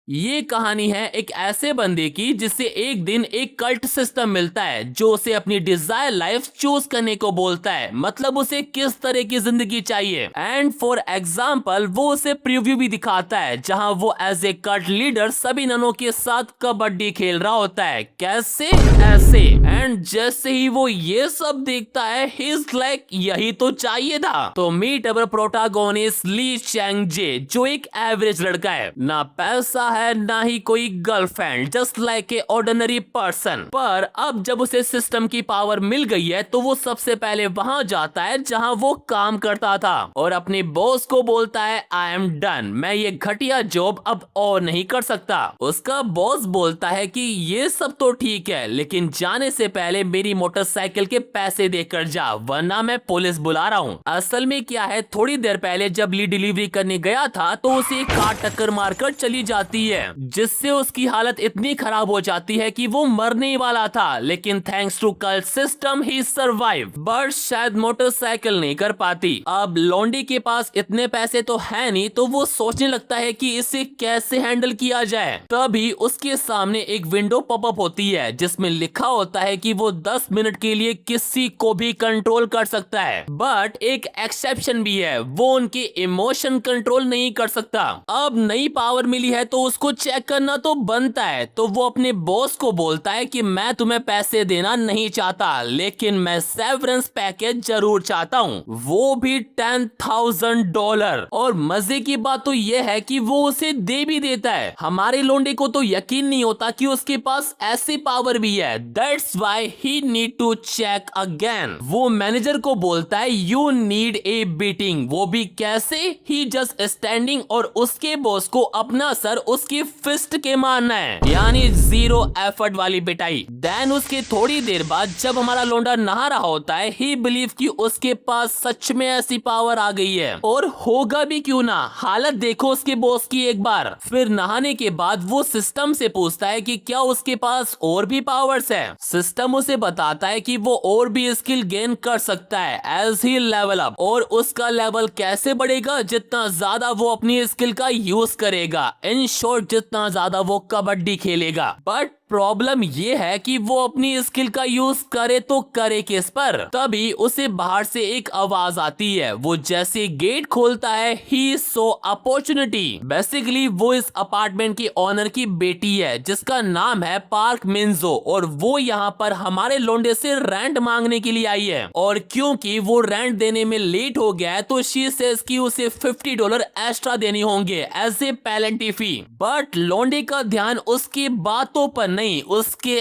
ये कहानी है एक ऐसे बंदे की जिससे एक दिन एक कल्ट सिस्टम मिलता है जो उसे अपनी डिजायर लाइफ चूज करने को बोलता है, मतलब उसे किस तरह की जिंदगी चाहिए। एंड फॉर एग्जाम्पल वो उसे प्रीव्यू भी दिखाता है जहां वो एज ए कल्ट लीडर सभी ननों के साथ कबड्डी खेल रहा होता है। कैसे? ऐसे। एंड जैसे ही वो ये सब देखता है ही इज लाइक यही तो चाहिए था। तो meet our protagonist Lee Chang Je, जो एक एवरेज लड़का है, ना पैसा है ना ही कोई girlfriend, just like a ordinary person. पर अब जब उसे सिस्टम की पावर मिल गई है तो वो सबसे पहले वहां जाता है जहां वो काम करता था और अपने बॉस को बोलता है आई एम डन, मैं ये घटिया जॉब अब और नहीं कर सकता। उसका बॉस बोलता है कि ये सब तो ठीक है लेकिन जाने से पहले मेरी मोटरसाइकिल के पैसे देकर जा वरना मैं पुलिस बुला रहा हूँ। असल में क्या है, थोड़ी देर पहले जब ली डिलीवरी करने गया था तो उसे कार टक्कर मारकर चली जाती है जिससे उसकी हालत इतनी खराब हो जाती है कि वो मरने वाला था, लेकिन थैंक्स टू कल्ट सिस्टम ही सर्वाइव। बट शायद मोटरसाइकिल नहीं कर पाती। अब लौंडी के पास इतने पैसे तो है नहीं तो वो सोचने लगता है कि इसे कैसे हैंडल किया जाए। तभी उसके सामने एक विंडो पॉपअप होती है जिसमें लिखा होता है कि वो 10 मिनट के लिए किसी को भी कंट्रोल कर सकता है, बट एक एक्सेप्शन भी है, वो उनके इमोशन कंट्रोल नहीं कर सकता। अब नई पावर मिली है तो उसको चेक करना तो बनता है, तो वो अपने बॉस को बोलता है कि मैं तुम्हें पैसे देना नहीं चाहता लेकिन मैं सेवरेंस पैकेज जरूर चाहता हूँ, वो भी $10,000। और मजे की बात तो ये है कि वो उसे दे भी देता है। हमारे लोंडे को तो यकीन नहीं होता कि उसके पास ऐसी पावर भी है। That's why he need to check again. वो मैनेजर को बोलता है यू नीड ए बीटिंग, वो भी कैसे? ही जस्ट स्टैंडिंग और उसके बॉस को अपना सर उसकी फिस्ट के मारना है, यानी जीरो एफर्ट वाली पिटाई। देन उसके थोड़ी देर बाद जब हमारा लोंडा नहा रहा होता है ही बिलीव कि उसके पास सच में ऐसी पावर आ गई है, और होगा भी क्यों ना, हालत देखो उसके बॉस की एक बार। फिर नहाने के बाद वो सिस्टम से पूछता है कि क्या उसके पास और भी पावर्स है। सिस्टम उसे बताता है कि वो और भी स्किल गेन कर सकता है एज ही लेवल अप, और उसका लेवल कैसे बढ़ेगा? जितना ज्यादा वो अपनी स्किल का यूज करेगा, इन शॉर्ट जितना ज्यादा वो कबड्डी खेलेगा। बट प्रॉब्लम ये है कि वो अपनी स्किल का यूज करे तो करे किस पर? तभी उसे बाहर से एक आवाज आती है। वो जैसे गेट खोलता है ही सो अपॉर्चुनिटी। बेसिकली वो इस अपार्टमेंट की ओनर की बेटी है जिसका नाम है पार्क मिन्जो, और वो यहाँ पर हमारे लोंडे से रेंट मांगने के लिए आई है, और क्योंकि वो रेंट देने में लेट हो गया है तो शी सेज कि उसे $50 एक्स्ट्रा देने होंगे as a penalty fee. But लोंडे का ध्यान उसकी बातों पर नहीं, उसके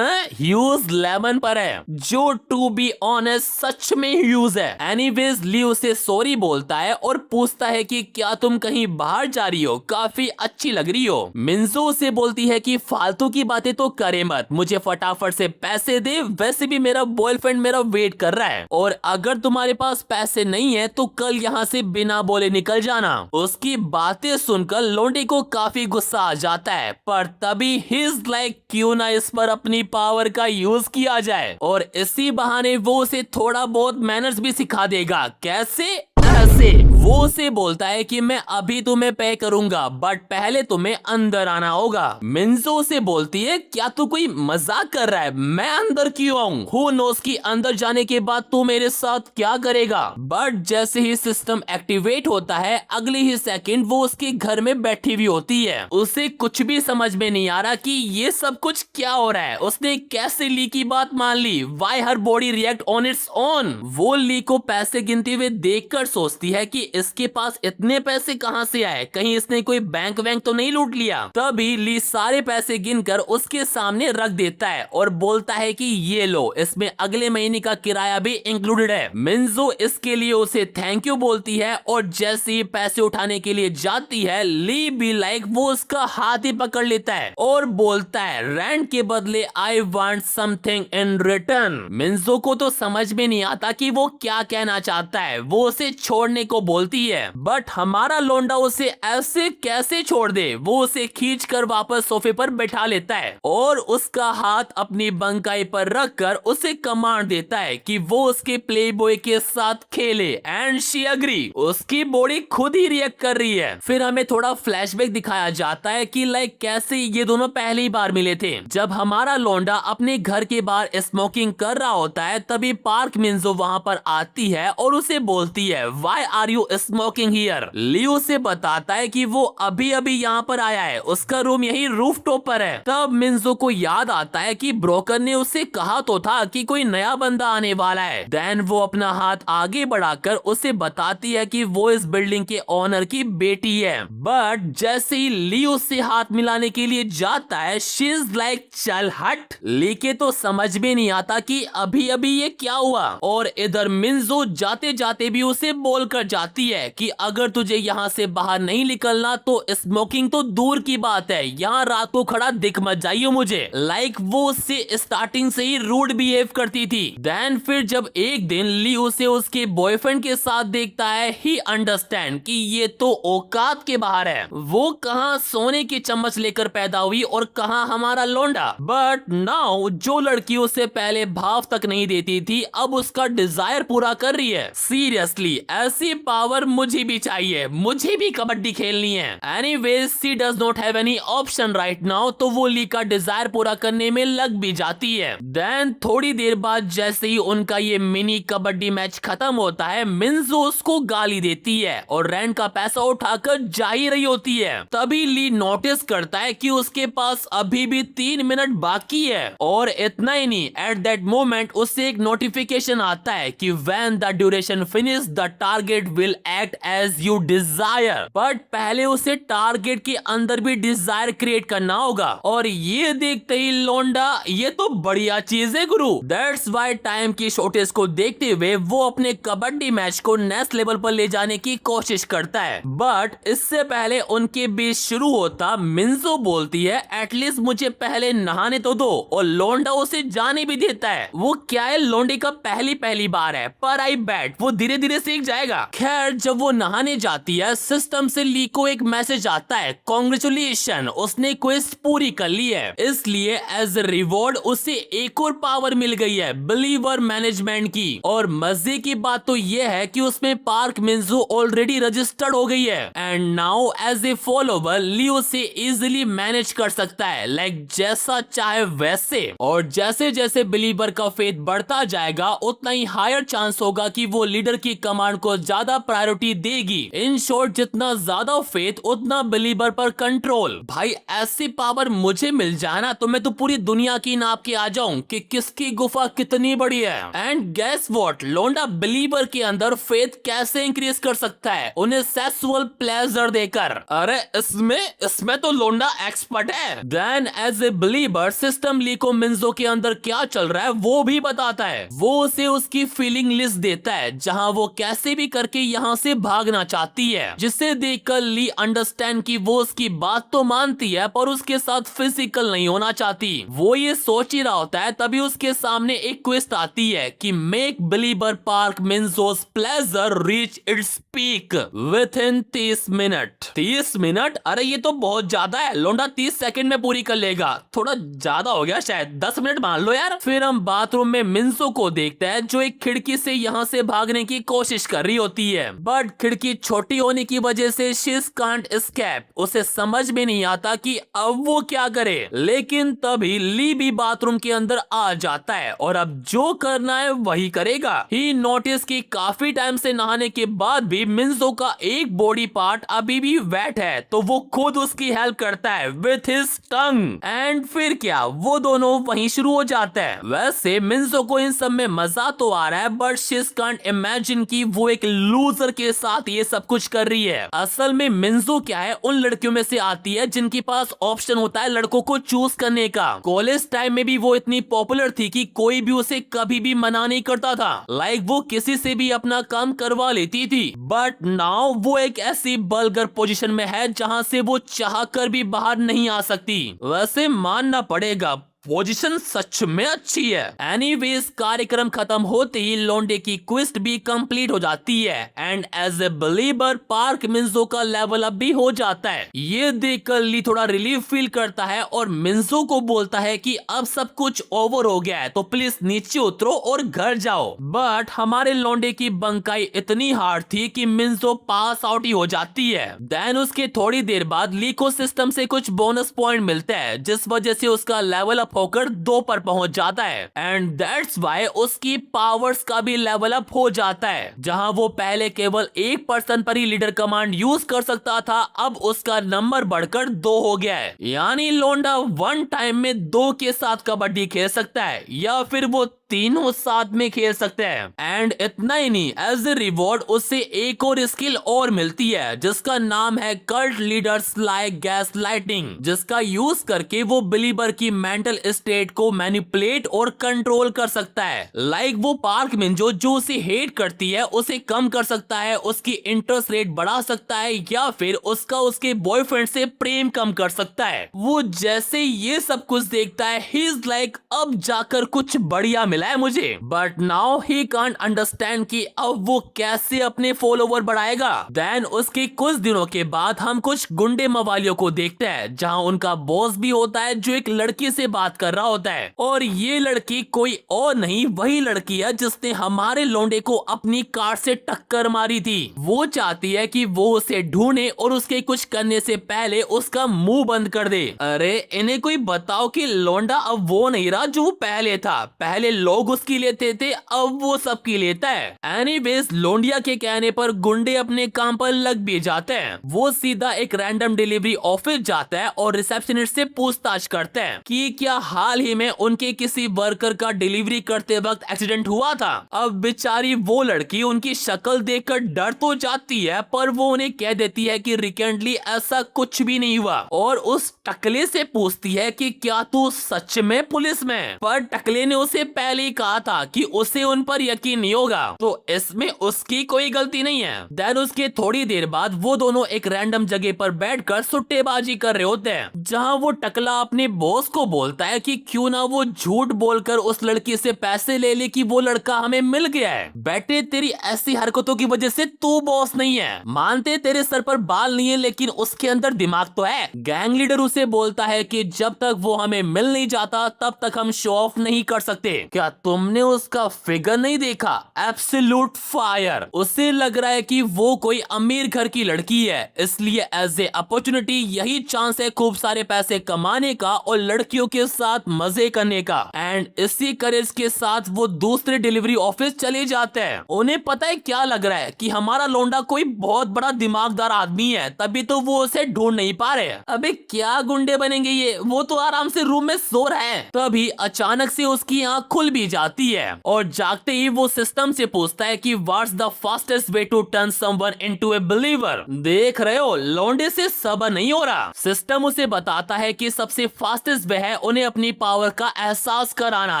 ह्यूज लेमन पर है, जो टू बी ऑनेस्ट सच में ह्यूज है। एनीवेज ली उसे सॉरी बोलता है और पूछता है कि क्या तुम कहीं बाहर जा रही हो, काफी अच्छी लग रही हो। मिन्जो उसे बोलती है कि फालतू की बातें तो करे मत, मुझे फटाफट से पैसे दे, वैसे भी मेरा बॉयफ्रेंड मेरा वेट कर रहा है, और अगर तुम्हारे पास पैसे नहीं है तो कल यहाँ से बिना बोले निकल जाना। उसकी बातें सुनकर लोंडे को काफी गुस्सा आ जाता है, पर तभी हिज लाइक क्यों ना इस पर अपनी पावर का यूज किया जाए, और इसी बहाने वो उसे थोड़ा बहुत मैनर्स भी सिखा देगा। कैसे? ऐसे। वो उसे बोलता है कि मैं अभी तुम्हें पे करूंगा बट पहले तुम्हें अंदर आना होगा। मिन्जो उसे बोलती है क्या तू कोई मजाक कर रहा है, मैं अंदर क्यों आऊं? हु नोस कि अंदर जाने के बाद तू मेरे साथ क्या करेगा। बट जैसे ही सिस्टम एक्टिवेट होता है अगले ही सेकंड वो उसके घर में बैठी हुई होती है। उसे कुछ भी समझ में नहीं आ रहा कि ये सब कुछ क्या हो रहा है। उसने कैसे ली की बात मान ली? Why her body react on its own? वो ली को पैसे गिनते हुए देखकर सोचती है कि इसके पास इतने पैसे कहां से आए, कहीं इसने कोई बैंक वैंक तो नहीं लूट लिया। तभी ली सारे पैसे गिनकर उसके सामने रख देता है और बोलता है कि ये लो, इसमें अगले महीने का किराया भी इंक्लूडेड है। मिन्जो इसके लिए उसे थैंक यू बोलती है, और जैसे ही पैसे उठाने के लिए जाती है ली भी लाइक वो उसका हाथ ही पकड़ लेता है और बोलता है रेंट के बदले I want something in return. मिन्जो को तो समझ में नहीं आता कि वो क्या कहना चाहता है। वो उसे छोड़ने को बोलता बोलती है, बट हमारा लौंडा उसे ऐसे कैसे छोड़ दे। वो उसे खींच कर वापस सोफे पर बैठा लेता है और उसका हाथ अपनी बंकाई पर रखकर उसे कमांड देता है कि वो उसके प्लेबॉय के साथ खेले, एंड शी एग्री। उसकी बॉडी खुद ही रिएक्ट कर रही है। फिर हमें थोड़ा फ्लैशबैक दिखाया जाता है कि लाइक कैसे ये दोनों पहली बार मिले थे। जब हमारा लौंडा अपने घर के बाहर स्मोकिंग कर रहा होता है, तभी पार्क मिंजो वहां पर आती है और उसे बोलती है, why are you smoking here. Leo से बताता है कि वो अभी अभी यहाँ पर आया है, उसका रूम यही रूफटॉप पर है। तब मिंजो को याद आता है कि ब्रोकर ने उसे कहा तो था कि कोई नया बंदा आने वाला है। देन वो अपना हाथ आगे बढ़ाकर उसे बताती है कि वो इस बिल्डिंग के ओनर की बेटी है। बट जैसे ही लियो से हाथ मिलाने के लिए जाता है, शी इज लाइक चल हट। ली के तो समझ में नहीं आता कि अभी अभी ये क्या हुआ, और इधर मिंजो जाते जाते भी उसे बोलकर जाती है कि अगर तुझे यहाँ से बाहर नहीं निकलना तो स्मोकिंग तो दूर की बात है, यहाँ रात को खड़ा दिख मत जाइए मुझे। लाइक वो उससे स्टार्टिंग से ही रूड बिहेव करती थी। देन फिर जब एक दिन ली उसे उसके बॉयफ्रेंड के साथ देखता है, ही अंडरस्टैंड कि ये तो औकात के बाहर है। वो कहाँ सोने की चम्मच लेकर पैदा हुई और कहाँ हमारा लौंडा। बट नाउ जो लड़की उसे पहले भाव तक नहीं देती थी, अब उसका डिजायर पूरा कर रही है। सीरियसली ऐसी पावर मुझे भी चाहिए, मुझे भी कबड्डी खेलनी है। Anyways she does not have any option right now, तो वो ली का डिजायर पूरा करने में लग भी जाती है। देन थोड़ी देर बाद जैसे ही उनका ये मिनी कबड्डी मैच खत्म होता है, मिंजो उसको गाली देती है और रेंट का पैसा उठाकर जा ही रही होती है। तभी ली नोटिस करता है कि उसके पास अभी भी 3 मिनट बाकी है। और इतना ही नहीं, एट दैट मोमेंट उससे एक नोटिफिकेशन आता है कि when the duration finish the target will act as you desire. But पहले उसे टारगेट के अंदर भी डिजायर क्रिएट करना होगा। और ये देखते ही लौंडा, ये तो बढ़िया चीज है गुरु। दैट्स व्हाई टाइम की शॉर्टेज को देखते हुए वो अपने कबड्डी मैच को नेक्स्ट लेवल पर ले जाने की कोशिश करता है। बट इससे पहले उनके बीच शुरू होता, मिंजो बोलती है एटलीस्ट मुझे पहले नहाने तो दो, और लौंडा उसे जाने भी देता है। वो क्या है, लौंडे का पहली बार है, पर आई बैट वो धीरे धीरे सीख जाएगा। खैर जब वो नहाने जाती है, सिस्टम से ली को एक मैसेज आता है, कांग्रेचुलेशन उसने क्वेस्ट पूरी कर ली है, इसलिए एज ए रिवॉर्ड उसे एक और पावर मिल गई है, बिलीवर मैनेजमेंट की। और मजे की बात तो ये है कि उसमें पार्क मिंजो ऑलरेडी रजिस्टर्ड हो गई है, and now as a follower Lee उसे इजिली मैनेज कर सकता है, लाइक जैसा चाहे वैसे। और जैसे जैसे बिलीवर का फेथ बढ़ता जाएगा, उतना ही हायर चांस होगा कि वो लीडर की कमांड को ज्यादा प्रायोरिटी देगी। इन शॉर्ट जितना ज्यादा फेथ उतना बिलीवर पर कंट्रोल। भाई ऐसी पावर मुझे मिल जाए ना तो मैं तो पूरी दुनिया की नाप के आ जाऊं कि किसकी गुफा कितनी बड़ी है। एंड गेस व्हाट, लौंडा बिलीवर के अंदर फेथ कैसे इंक्रीज कर सकता है, उन्हें सेक्सुअल प्लेजर देकर। अरे इसमें तो लौंडा एक्सपर्ट है। Then as a believer system Lee को मिंजो के अंदर क्या चल रहा है वो भी बताता है। वो उसे उसकी फीलिंग लिस्ट देता है, जहां वो कैसे भी करके यहाँ से भागना चाहती है, जिसे देखकर ली अंडरस्टैंड कि वो उसकी बात तो मानती है पर उसके साथ फिजिकल नहीं होना चाहती। वो ये सोच ही रहा होता है, तभी उसके सामने एक क्वेस्ट आती है कि make believer park Minjo's pleasure reach its peak within 30 minute. 30 minute? अरे ये तो बहुत ज्यादा है, लौंडा 30 सेकंड में पूरी कर लेगा। थोड़ा ज्यादा हो गया शायद, 10 मिनट मान लो यार। फिर हम बाथरूम में मिंजो को देखते हैं जो एक खिड़की से यहाँ से भागने की कोशिश कर रही होती है, बट खिड़की छोटी होने की वजह से शी कांट एस्केप। उसे समझ में नहीं आता कि अब वो क्या करे। लेकिन तभी ली भी बाथरूम के अंदर आ जाता है और अब जो करना है वही करेगा। ही नोटिस कि काफी टाइम से नहाने के बाद भी मिंजो का एक बॉडी पार्ट अभी भी वेट है, तो वो खुद उसकी हेल्प करता है विथ हिज टंग। एंड फिर क्या, वो दोनों वहीं शुरू हो जाते हैं। वैसे मिंजो को इन सब में मजा तो आ रहा है, बट शी कांट इमेजिन कि वो एक लूजर के साथ ये सब कुछ कर रही है। असल में मिंजो क्या है, उन लड़कियों में से आती है जिनके पास ऑप्शन होता है लड़कों को चूज करने का। कॉलेज टाइम में भी वो इतनी पॉपुलर थी कि कोई भी उसे कभी भी मना नहीं करता था, लाइक वो किसी से भी अपना काम करवा लेती थी। बट नाउ वो एक ऐसी बलगर पोजीशन में है जहां से वो चाह कर भी बाहर नहीं आ सकती। वैसे मानना पड़ेगा पोजीशन सच में अच्छी है। एनीवेज कार्यक्रम खत्म होते ही लौंडे की क्विस्ट भी कंप्लीट हो जाती है and as a believer park Minjo का लेवल अप भी हो जाता है। ये देखकर ली थोड़ा रिलीफ फील करता है और मिन्जो को बोलता है कि अब सब कुछ ओवर हो गया है तो प्लीज नीचे उतरो और घर जाओ। बट हमारे लौंडे की बंकाई इतनी हार्ड थी कि मिन्जो पास आउट ही हो जाती है। देन उसके थोड़ी देर बाद ली को सिस्टम से कुछ बोनस पॉइंट मिलते हैं जिस वजह से उसका लेवल अप होकर 2 पर पहुंच जाता है एंड दैट्स व्हाई उसकी पावर्स का भी लेवल अप हो जाता है। जहां वो पहले केवल 1 पर्सन पर ही लीडर कमांड यूज कर सकता था, अब उसका नंबर बढ़कर 2 हो गया है। यानी लोंडा 1 टाइम में 2 के साथ कबड्डी खेल सकता है या फिर वो तीनों साथ में खेल सकते हैं। एंड इतना ही नहीं, एज ए रिवॉर्ड उसे एक और स्किल और मिलती है जिसका नाम है cult leaders like gas lighting, जिसका यूज करके वो बिलीवर की मेंटल स्टेट को मैनिपुलेट और कंट्रोल कर सकता है। लाइक वो पार्क मिन्जो जो उसे हेट करती है उसे कम कर सकता है, उसकी इंटरेस्ट रेट बढ़ा सकता है या फिर उसका उसके बॉयफ्रेंड से प्रेम कम कर सकता है। वो जैसे ये सब कुछ देखता है ही इज लाइक अब जाकर कुछ बढ़िया मिला है मुझे। But now he can't understand कि अब वो कैसे अपने फॉलोवर बढ़ाएगा। देन उसके कुछ दिनों के बाद हम कुछ गुंडे मवालियों को देखते हैं जहां उनका बॉस भी होता है जो एक लड़की से बात कर रहा होता है और ये लड़की कोई और नहीं वही लड़की है जिसने हमारे लौंडे को अपनी कार से टक्कर मारी थी। वो चाहती है कि वो उसे ढूंढे और उसके कुछ करने से पहले उसका मुंह बंद कर दे। अरे इन्हें कोई बताओ कि लौंडा अब वो नहीं रहा जो पहले था। पहले लोग उसकी लेते थे, अब वो सबकी लेता है। एनीवेज लोंडिया के कहने पर गुंडे अपने काम पर लग भी जाते हैं। वो सीधा एक रैंडम डिलीवरी ऑफिस जाता है और रिसेप्शनिस्ट से पूछताछ करते हैं कि क्या हाल ही में उनके किसी वर्कर का डिलीवरी करते वक्त एक्सीडेंट हुआ था। अब बेचारी वो लड़की उनकी शक्ल देखकर डर तो जाती है पर वो उन्हें कह देती है कि रिसेंटली ऐसा कुछ भी नहीं हुआ और उस टकले से पूछती है कि क्या तू सच में पुलिस में। पर टकले ने उसे पहले ही कहा था कि उसे उन पर यकीन नहीं होगा तो इसमें उसकी कोई गलती नहीं है। देन उसके थोड़ी देर बाद वो दोनों एक रैंडम जगह पर बैठकर सुट्टेबाजी कर रहे होते हैं जहां वो टकला अपने बॉस को बोलता है कि क्यों ना वो झूठ बोलकर उस लड़की से पैसे ले ले कि वो लड़का हमें मिल गया है। बेटे तेरी ऐसी हरकतों की वजह से तू बॉस नहीं है। मानते तेरे सर पर बाल नहीं है लेकिन उसके अंदर दिमाग तो है। गैंग लीडर उसे बोलता है कि जब तक वो हमें मिल नहीं जाता तब तक हम शो ऑफ नहीं कर सकते। क्या तुमने उसका फिगर नहीं देखा? Absolute fire. उसे लग रहा है कि वो कोई अमीर घर की लड़की है इसलिए एज ए अपॉर्चुनिटी यही चांस है खूब सारे पैसे कमाने का और लड़कियों के साथ मजे करने का। एंड इसी करेज के साथ वो दूसरे डिलीवरी ऑफिस चले जाते हैं। उन्हें पता है क्या लग रहा है कि हमारा लोंडा कोई बहुत बड़ा दिमागदार आदमी है तभी तो वो उसे ढूंढ नहीं पा रहे। अबे क्या गुंडे बनेंगे ये, वो तो आराम से रूम में सो रहा है। तभी अचानक से उसकी आंख खुल भी जाती है और जागते ही वो सिस्टम से पूछता है कि what's the fastest way to turn someone into a believer. देख रहे हो लौंडे से सब्र नहीं हो रहा। सिस्टम उसे बताता है कि सबसे फास्टेस्ट वे है उन्हें अपनी पावर का एहसास कराना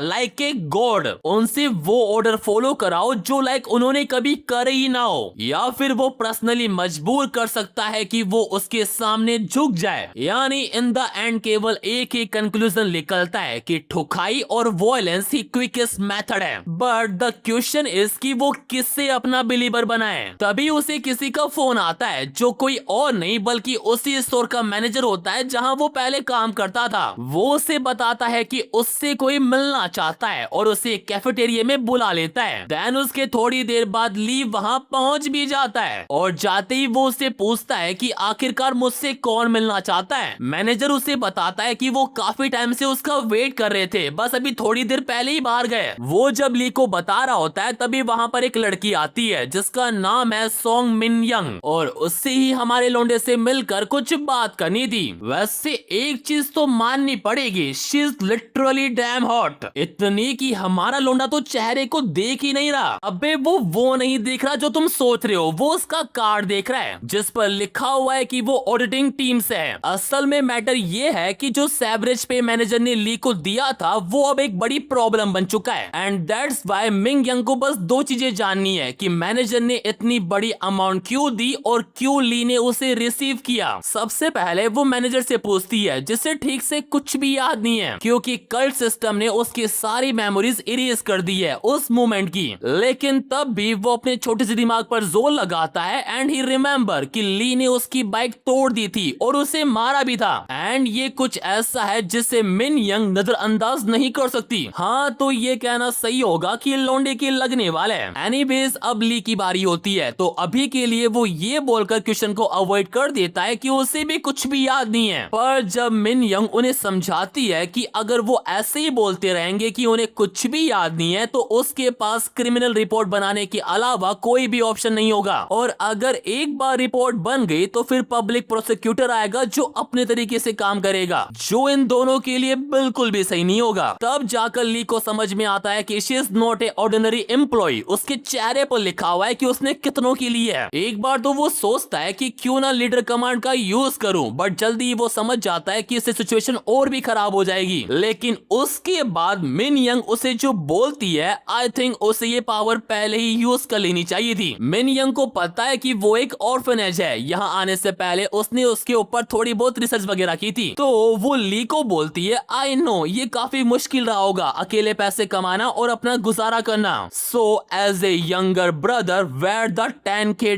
लाइक ए गॉड। उनसे वो ऑर्डर फॉलो कराओ जो लाइक उन्होंने कभी करे ही ना हो या फिर वो पर्सनली मजबूर कर सकता है कि वो उसके सामने झुक जाए। यानी इन द एंड केवल एक ही कंक्लूजन निकलता है कि ठुकाई और वॉयलेंस ही क्विकेस्ट मेथड है। बट द क्वेश्चन इज कि वो किससे अपना बिलीवर बनाए। तभी उसे किसी का फोन आता है जो कोई और नहीं बल्कि उसी स्टोर का मैनेजर होता है जहां वो पहले काम करता था। वो उसे बताता है कि उससे कोई मिलना चाहता है और उसे कैफेटेरिया में बुला लेता है। देन उसके थोड़ी देर बाद ली वहां पहुंच भी जाता है और जाते ही वो उससे पूछता है कि आखिरकार मुझसे कौन मिलना चाहता है। मैनेजर उसे बताता है कि वो काफी टाइम से उसका वेट कर रहे थे, बस अभी थोड़ी देर पहले ही बाहर गए। वो जब ली को बता रहा होता है तभी वहां पर एक लड़की आती है जिसका नाम है सोंग मिन यंग और उससे ही हमारे लोंडे से मिलकर कुछ बात करनी थी। वैसे एक चीज तो माननी पड़ेगी, she is literally damn hot. इतनी कि हमारा लोंडा तो चेहरे को देख ही नहीं रहा। अबे वो नहीं देख रहा जो तुम सोच रहे हो, वो उसका कार्ड देख रहा है जिस पर लिखा हुआ है कि वो ऑडिटिंग टीम से है। असल में मैटर ये है कि जो सेवरेज पे मैनेजर ने ली को दिया था वो अब एक बड़ी प्रॉब्लम बन बन चुका है। And that's why Ming young को बस दो चीजें जाननी है कि मैनेजर ने इतनी बड़ी अमाउंट क्यों दी और क्यों ली ने उसे रिसीव किया। सबसे पहले वो मैनेजर से पूछती है जिसे ठीक से कुछ भी याद नहीं है, क्योंकि कल्ट सिस्टम ने उसकी सारी मेमोरीज इरेज कर दी है उस मोमेंट की। लेकिन तब भी वो अपने छोटे से दिमाग पर जोर लगाता है एंड ही रिमेम्बर कि ली ने उसकी बाइक तोड़ दी थी और उसे मारा भी था। एंड ये कुछ ऐसा है जिसे मिन यंग नजरअंदाज नहीं कर सकती। हाँ, तो ये कहना सही होगा कि लौंडे के लगने वाले। एनीवेज अब ली की बारी होती है, तो अभी के लिए वो ये बोलकर क्वेश्चन को अवॉइड कर देता है कि उसे भी कुछ भी याद नहीं है। पर जब मिन यंग उन्हें समझाती है कि अगर वो ऐसे ही बोलते रहेंगे कि उन्हें कुछ भी याद नहीं है तो उसके पास क्रिमिनल रिपोर्ट बनाने के अलावा कोई भी ऑप्शन नहीं होगा, और अगर एक बार रिपोर्ट बन गई तो फिर पब्लिक प्रोसिक्यूटर आएगा जो अपने तरीके से काम करेगा, जो इन दोनों के लिए बिल्कुल भी सही नहीं होगा। तब जाकर ली को समझ में आता है कि she is not a ordinary employee. उसके चेहरे पर लिखा हुआ है कि उसने कितनों के लिए है। एक बार तो वो सोचता है कि क्यों ना लीडर कमांड का यूज करूं, बट जल्दी वो समझ जाता है कि इससे सिचुएशन और भी खराब हो जाएगी। लेकिन उसके बाद मिन यंग उसे जो बोलती है, आई थिंक उसे ये पावर पहले ही यूज कर लेनी चाहिए थी। मिन यंग को पता है कि वो एक ऑर्फनेज है, यहाँ आने से पहले उसने उसके ऊपर थोड़ी बहुत रिसर्च वगैरह की थी। तो वो ली को बोलती है, आई नो ये काफी मुश्किल रहा होगा अकेले पैसे कमाना और अपना गुजारा करना, so as a younger brother where the $10K।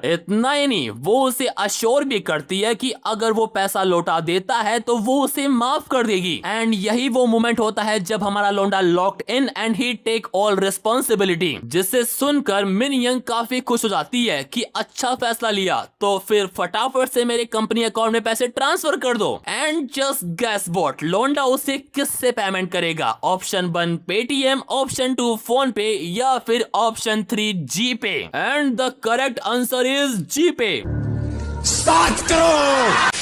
इतना ही नहीं, वो उसे अश्योर भी करती है कि अगर वो पैसा लौटा देता है तो वो उसे माफ कर देगी। एंड यही वो मोमेंट होता है जब हमारा लौंडा locked in and he take all responsibility, जिसे सुनकर मिन यंग काफी खुश हो जाती है कि अच्छा फैसला लिया, तो फिर फटाफट से मेरे कंपनी अकाउंट में पैसे ट्रांसफर कर दो। एंड जस्ट गेस व्हाट, लौंडा उसे किससे पेमेंट करेगा? ऑप्शन 1 पेटीएम, ऑप्शन 2 फोन पे, या फिर option 3 GPay. And the correct answer is GPay. 7 crore.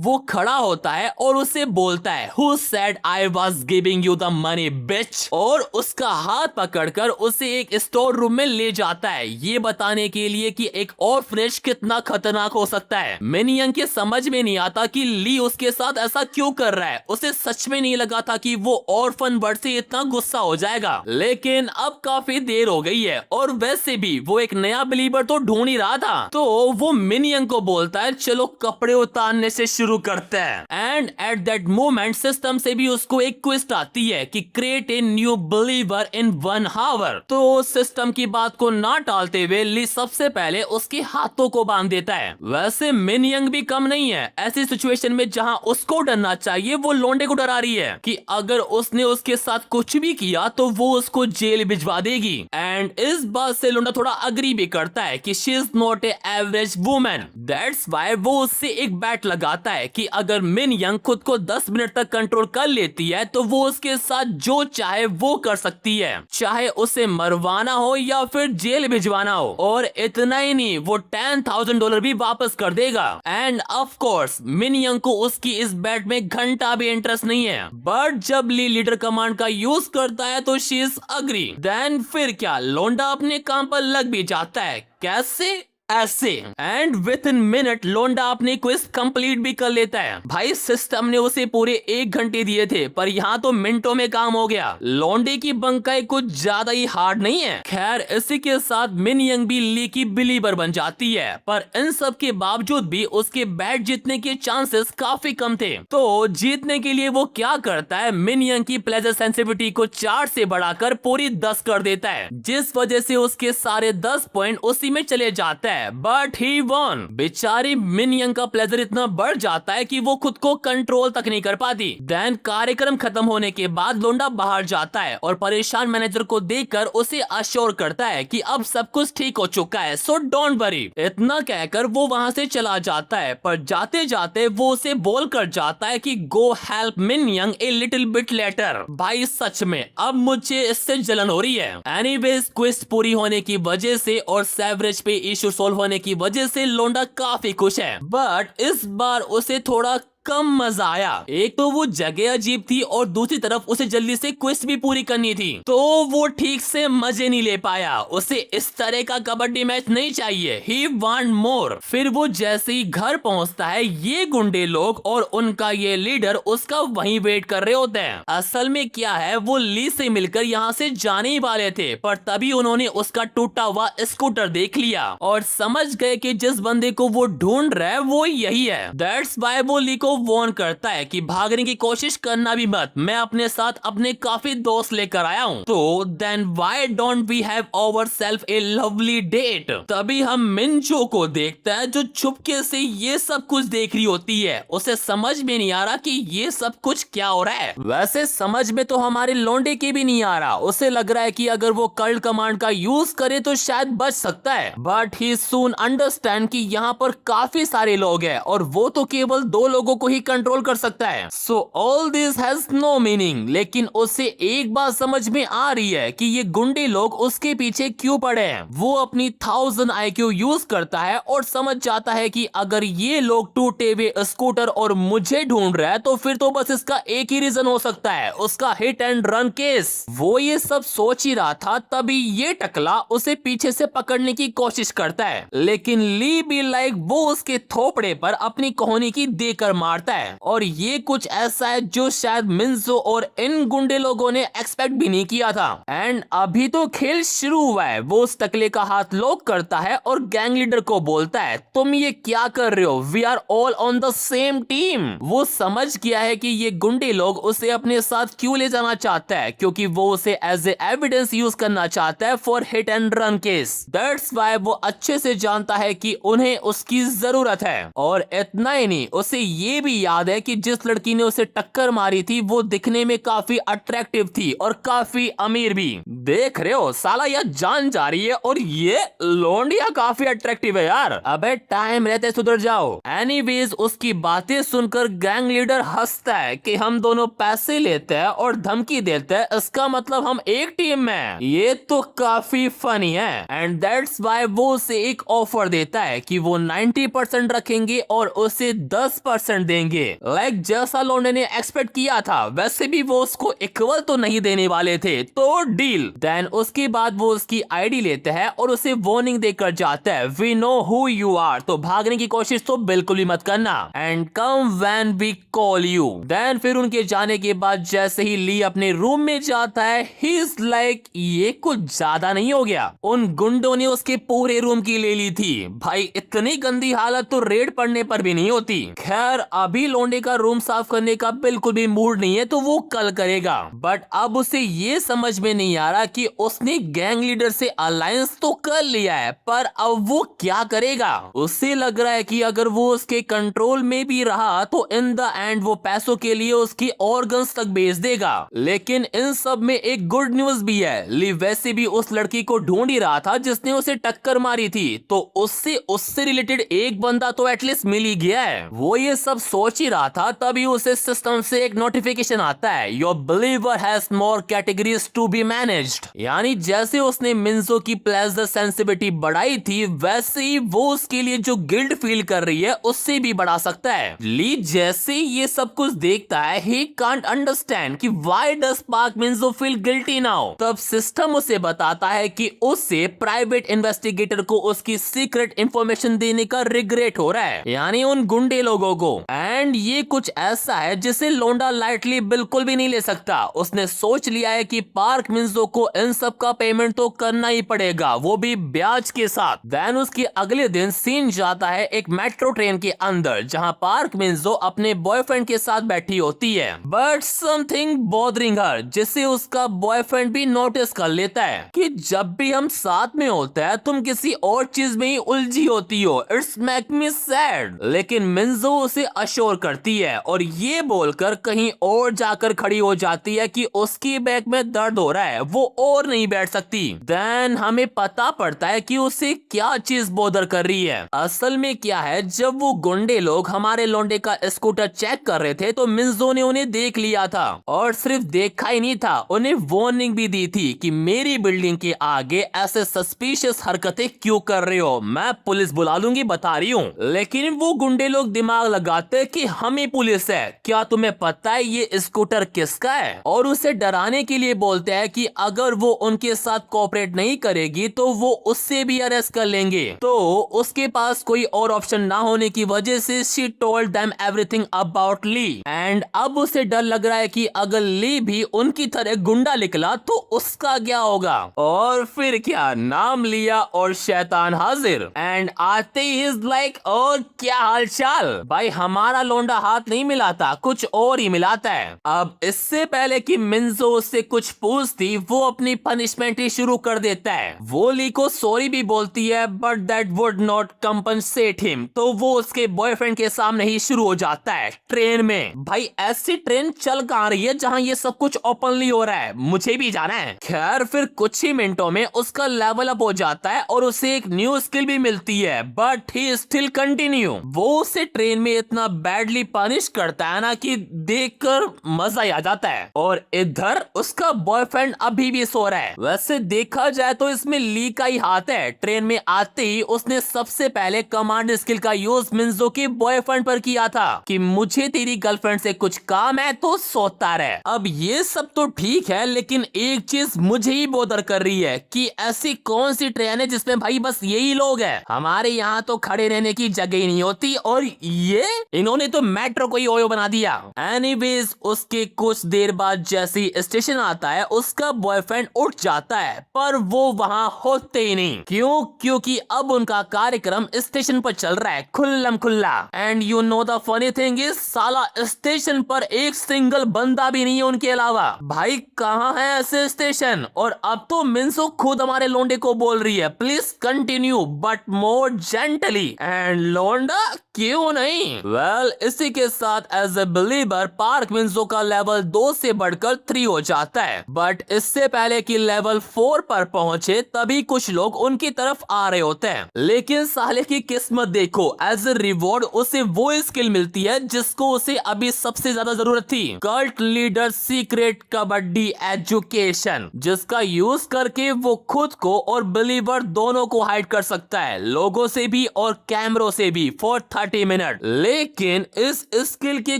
वो खड़ा होता है और उसे बोलता है, Who said I was giving you the money, bitch? और उसका हाथ पकड़कर उसे एक स्टोर रूम में ले जाता है, ये बताने के लिए कि एक ऑर्फनेज कितना खतरनाक हो सकता है। मिन यंग के समझ में नहीं आता कि ली उसके साथ ऐसा क्यों कर रहा है। उसे सच में नहीं लगा था कि वो ऑर्फन बर्ड से इतना गुस्सा हो जाएगा, लेकिन अब काफी देर हो गई है और वैसे भी वो एक नया बिलीवर तो ढूंढ ही रहा था। तो वो मिन यंग को बोलता है, चलो कपड़े उतारने से शुरू करते हैं। And at that moment system से भी उसको एक क्वेस्ट आती है कि create a new believer in 1 hour. तो सिस्टम की बात को ना टालते हुए ली सबसे पहले उसके हाथों को बांध देता है। वैसे मिन यंग भी कम नहीं है, ऐसी सिचुएशन में जहां उसको डरना चाहिए वो लोंडे को डरा रही है कि अगर उसने उसके साथ कुछ भी किया तो वो उसको जेल भिजवा देगी। एंड इस बात से लोंडा थोड़ा अग्री भी करता है कि she is not A average woman. That's why वो उससे एक बैट लगाता है कि अगर मिन यंग खुद को 10 मिनट तक कंट्रोल कर लेती है तो वो उसके साथ जो चाहे वो कर सकती है, चाहे उसे मरवाना हो या फिर जेल भिजवाना हो। और इतना ही नहीं, वो $10,000 भी वापस कर देगा। एंड ऑफ कोर्स मिन यंग को उसकी इस बैट में घंटा भी इंटरेस्ट नहीं है, बट जब ली लीडर कमांड का यूज करता है तो शी इज अग्री। देन फिर क्या, लोंडा अपने काम पर लग भी जाता है। कैसे? ऐसे। एंड विद इन मिनट लोंडा अपनी क्विज कंप्लीट भी कर लेता है। भाई सिस्टम ने उसे पूरे 1 घंटे दिए थे, पर यहाँ तो मिनटों में काम हो गया। लोंडे की बंकाई कुछ ज्यादा ही हार्ड नहीं है। खैर इसी के साथ मिन यंग भी ली की बिलीवर बन जाती है, पर इन सब के बावजूद भी उसके बैट जीतने के चांसेस काफी कम थे। तो जीतने के लिए वो क्या करता है, मिन यंग की प्लेजर सेंसिटिविटी को 4 से बढ़ाकर पूरी 10 कर देता है, जिस वजह से उसके सारे 10 पॉइंट उसी में चले जाता है। But he won. बेचारी मिन यंग का प्लेजर इतना बढ़ जाता है कि वो खुद को कंट्रोल तक नहीं कर पाती। देन कार्यक्रम खत्म होने के बाद लोंडा बाहर जाता है और परेशान मैनेजर को देखकर उसे अश्योर करता है कि अब सब कुछ ठीक हो चुका है, सो डोंट वरी। इतना कहकर वो वहां से चला जाता है, पर जाते जाते वो उसे बोल कर जाता है कि गो हेल्प मिन young a little bit letter. भाई सच में अब मुझे इससे जलन हो रही है। एनीवेज क्विज पूरी होने की वजह से और सेवरेज पे इशू होने की वजह से लोंडा काफी खुश है, बट इस बार उसे थोड़ा कम मजा आया। एक तो वो जगह अजीब थी और दूसरी तरफ उसे जल्दी से क्विज भी पूरी करनी थी, तो वो ठीक से मजे नहीं ले पाया। उसे इस तरह का कबड्डी मैच नहीं चाहिए, ही वांट मोर। फिर वो जैसे ही घर पहुंचता है, ये गुंडे लोग और उनका ये लीडर उसका वहीं वेट कर रहे होते हैं। असल में क्या है, वो ली से मिलकर यहाँ से जाने ही वाले थे, पर तभी उन्होंने उसका टूटा हुआ स्कूटर देख लिया और समझ गए कि जिस बंदे को वो ढूंढ रहा है वो यही है। दैट्स व्हाई वो ली को वार्न करता है कि भागने की कोशिश करना भी मत, मैं अपने साथ अपने काफी दोस्त लेकर आया हूँ। तो then why don't we have ourself a lovely date. तभी हम मिनजो को देखता है जो चुपके से ये सब कुछ देख रही होती है। उसे समझ में नहीं आ रहा कि ये सब कुछ क्या हो रहा है। वैसे समझ में तो हमारे लौंडे के भी नहीं आ रहा। उसे लग रहा है कि अगर वो कल्ट कमांड का यूज करे तो शायद बच सकता है, बट ही सून अंडरस्टैंड कि यहाँ पर काफी सारे लोग हैं और वो तो केवल 2 लोगों को ही कंट्रोल कर सकता है। So all this has no meaning. लेकिन उसे एक बात समझ में आ रही है कि ये गुंडे लोग उसके पीछे क्यों पड़े हैं। वो अपनी 1000 IQ यूज करता है और समझ जाता है कि अगर ये लोग टूटे हुए स्कूटर और मुझे ढूंढ रहा है तो फिर तो बस इसका एक ही रीजन हो सकता है, उसका हिट एंड रन केस। वो ये सब सोच ही रहा था, तभी ये टकला उसे पीछे से पकड़ने की कोशिश करता है, लेकिन ली भी लाइक वो उसके थोपड़े पर अपनी कोहनी की देकर मारता है। और ये कुछ ऐसा है जो शायद मिन्जो और इन गुंडे लोगों ने एक्सपेक्ट भी नहीं किया था। एंड अभी तो खेल शुरू हुआ है। वो उस टकले का हाथ लॉक करता है और गैंग लीडर को बोलता है, तुम ये क्या कर रहे हो, we are all on the same team. वो समझ गया है कि ये गुंडे लोग उसे अपने साथ क्यों ले जाना चाहता है, क्योंकि वो उसे एज ए एविडेंस यूज करना चाहता है for hit and run case. That's why वो अच्छे से जानता है कि उन्हें उसकी जरूरत है। और इतना ही नहीं, उसे ये भी याद है कि जिस लड़की ने उसे टक्कर मारी थी वो दिखने में काफी अट्रैक्टिव थी और काफी अमीर भी। देख रहे हो साला, यह जान जा रही है और ये लोंडिया काफी अट्रैक्टिव है यार। अबे टाइम रहते सुधर जाओ। एनीवेज उसकी बातें सुनकर गैंग लीडर हंसता है कि हम दोनों पैसे लेते हैं और धमकी देते हैं, इसका मतलब हम एक टीम में हैं। ये तो काफी फनी है। एंड दैट्स व्हाई वो उसे एक ऑफर देता है कि वो 90% रखेंगे और उसे 10% देंगे। लाइक जैसा लोंडे ने एक्सपेक्ट किया था वैसे भी वो उसको इक्वल तो नहीं देने वाले थे, तो डील। देन उसके बाद वो उसकी आईडी लेते हैं और उसे वार्निंग देकर जाता है, we know who you are, तो भागने की कोशिश तो बिल्कुल भी मत करना। And come when we call you. Then फिर उनके जाने के बाद जैसे ही ली अपने रूम में जाता है, ही इज लाइक ये कुछ ज्यादा नहीं हो गया, उन गुंडों ने उसके पूरे रूम की ले ली थी। भाई इतनी गंदी हालत तो रेड पड़ने पर भी नहीं होती। खैर अभी लोंडे का रूम साफ करने का बिल्कुल भी मूड नहीं है, तो वो कल करेगा। बट अब उसे ये समझ में नहीं आ रहा कि उसने गैंग लीडर से अलायंस तो कर लिया है, पर अब वो क्या करेगा। उसे लग रहा है कि अगर वो उसके कंट्रोल में भी रहा तो इन द एंड वो पैसों के लिए उसकी ऑर्गन्स तक बेच देगा। लेकिन इन सब में एक गुड न्यूज भी है, ली वैसे भी उस लड़की को ढूंढ ही रहा था जिसने उसे टक्कर मारी थी, तो उससे रिलेटेड एक बंदा तो एटलीस्ट मिल ही गया है। वो ये सब सोच ही रहा था, तभी उसे सिस्टम से एक नोटिफिकेशन आता है, your believer has more categories to be managed. यानी जैसे उसने मिन्जो की प्लेजर सेंसिटिविटी बढ़ाई थी, वैसे ही वो उसके लिए जो गिल्ट फील कर रही है उससे भी बढ़ा सकता है। ली जैसे ये सब कुछ देखता है, ही कांट अंडरस्टैंड कि व्हाई डज पार्क मिन्जो फील गिल्टी नाउ। तब सिस्टम उसे बताता है कि उसे प्राइवेट इन्वेस्टिगेटर को उसकी सीक्रेट इंफॉर्मेशन देने का रिग्रेट हो रहा है, यानी उन गुंडे लोगों को। एंड ये कुछ ऐसा है जिसे लोंडा लाइटली बिल्कुल भी नहीं ले सकता। उसने सोच लिया है कि पार्क मिन्जो को इन सब का पेमेंट तो करना ही पड़ेगा, वो भी ब्याज के साथ। देन उसके अगले दिन सीन जाता है एक मेट्रो ट्रेन के अंदर, जहां पार्क मिन्जो अपने बॉयफ्रेंड के साथ बैठी होती है, बट समथिंग बॉदरिंग हर, जिसे उसका बॉयफ्रेंड भी नोटिस कर लेता है कि जब भी हम साथ में होते हैं तुम किसी और चीज में ही उलझी होती हो, इट्स मेक मी सैड। लेकिन मिन्जो उसे अश्योर करती है और ये बोलकर कहीं और जाकर खड़ी हो जाती है कि उसकी बैक में दर्द हो रहा है, वो और नहीं बैठ सकती। देन हमें पता पड़ता है कि उसे क्या चीज बोदर कर रही है। असल में क्या है, जब वो गुंडे लोग हमारे लोंडे का स्कूटर चेक कर रहे थे तो मिन्जो ने उन्हें देख लिया था, और सिर्फ देखा ही नहीं था, उन्हें वार्निंग भी दी थी कि मेरी बिल्डिंग के आगे ऐसे सस्पिशियस हरकतें क्यों कर रहे हो, मैं पुलिस बुला लूंगी, बता रही हूँ। लेकिन वो गुंडे लोग दिमाग लगाते बताते हैं कि हम ही पुलिस है, क्या तुम्हें पता है ये स्कूटर किसका है? और उसे डराने के लिए बोलते हैं कि अगर वो उनके साथ कोऑपरेट नहीं करेगी तो वो उससे भी अरेस्ट कर लेंगे। तो उसके पास कोई और ऑप्शन ना होने की वजह से she told them everything about Lee. And अब उसे डर लग रहा है कि अगर ली भी उनकी तरह गुंडा निकला तो उसका क्या होगा। और फिर क्या, नाम लिया और शैतान हाजिर। एंड आते ही इज लाइक, और क्या हाल चाल भाई, हमारा लोंडा हाथ नहीं मिलाता, कुछ और ही मिलाता है। अब इससे पहले कि मिन्जो उससे कुछ पूछती, वो अपनी पनिशमेंट ही शुरू कर देता है। वो ली को सॉरी भी बोलती है but that would not compensate him. तो वो उसके बॉयफ्रेंड के सामने ही शुरू हो जाता है ट्रेन में। भाई ऐसी ट्रेन चल कहाँ रही है जहाँ ये सब कुछ ओपनली हो रहा है, मुझे भी जाना है। खैर फिर कुछ ही मिनटों में उसका लेवल अप हो जाता है और उसे एक न्यू स्किल भी मिलती है बट ही स्टिल कंटिन्यू। वो उसे ट्रेन में इतना बैडली पनिश करता है ना कि देखकर मजा ही आ जाता है। और इधर उसका बॉयफ्रेंड अभी भी सो रहा है। वैसे देखा जाए तो इसमें ली का ही हाथ है। ट्रेन में आते ही उसने सबसे पहले कमांड स्किल का यूज मिन्जो के बॉयफ्रेंड पर किया था कि मुझे तेरी गर्लफ्रेंड से कुछ काम है तो सोता रहे। अब ये सब तो ठीक है लेकिन एक चीज मुझे ही बोदर कर रही है कि ऐसी कौन सी ट्रेन है जिसमें भाई बस यही लोग हैं। हमारे यहाँ तो खड़े रहने की जगह ही नहीं होती और ये इन्होंने तो मेट्रो को ही ओयो बना दिया। एनीवेज उसके कुछ देर बाद जैसी स्टेशन आता है उसका बॉयफ्रेंड उठ जाता है पर वो वहाँ होते ही नहीं। क्यों? क्योंकि अब उनका कार्यक्रम स्टेशन पर चल रहा है खुल्लम खुल्ला। And you know the funny thing is, साला स्टेशन पर एक सिंगल बंदा भी नहीं है उनके अलावा। भाई कहाँ है ऐसे स्टेशन? और अब तो मिन्सो खुद हमारे लोंडे को बोल रही है please continue but more gently. And लोंडा क्यों नहीं? वेल इसी के साथ as a believer park Minso का लेवल 2 से बढ़कर 3 हो जाता है। बट इससे पहले कि लेवल 4 पर पहुंचे तभी कुछ लोग उनकी तरफ आ रहे होते हैं। लेकिन साले की किस्मत देखो, एज ए रिवॉर्ड उसे वो स्किल मिलती है जिसको उसे अभी सबसे ज्यादा जरूरत थी, cult leader secret kabaddi education, जिसका यूज करके वो खुद को और बिलीवर दोनों को हाइड कर सकता है, लोगों से भी और कैमरों से भी फॉर 30 मिनट। लेकिन इस स्किल की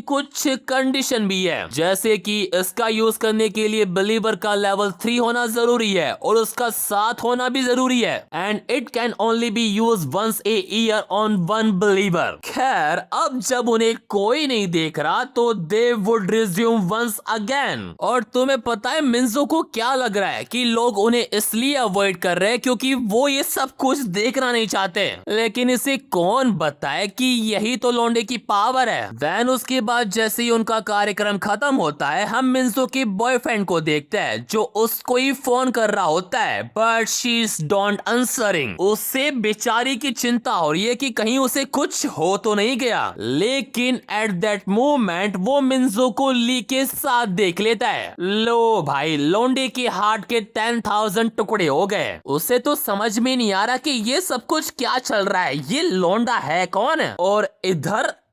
कुछ कंडीशन भी है, जैसे कि इसका यूज करने के लिए बिलीवर का लेवल 3 होना जरूरी है और उसका साथ होना भी जरूरी है। And it can only be use once a year on one believer. खैर अब जब उन्हें कोई नहीं देख रहा तो they would resume once again. और तुम्हें पता है मिन्जो को क्या लग रहा है कि लोग उन्हें इसलिए अवॉइड कर रहे हैं क्योंकि वो ये सब कुछ देखना नहीं चाहते। लेकिन इसे कौन बताए कि यही तो लौंडे की पावर है। देन उसके बाद जैसे ही उनका कार्यक्रम खत्म होता है हम मिन्जो के बॉयफ्रेंड को देखते हैं जो उसको ही फोन कर रहा होता है but she is don't answering. उससे बेचारी की चिंता हो रही है कि कहीं उसे कुछ हो तो नहीं गया। लेकिन एट दैट मोमेंट वो मिन्जो को ली के साथ देख लेता है। लो भाई लौंडे के हार्ट के 10,000 टुकड़े हो गए। उसे तो समझ में नहीं आ रहा कि ये सब कुछ क्या चल रहा है, ये लौंडा है कौन? और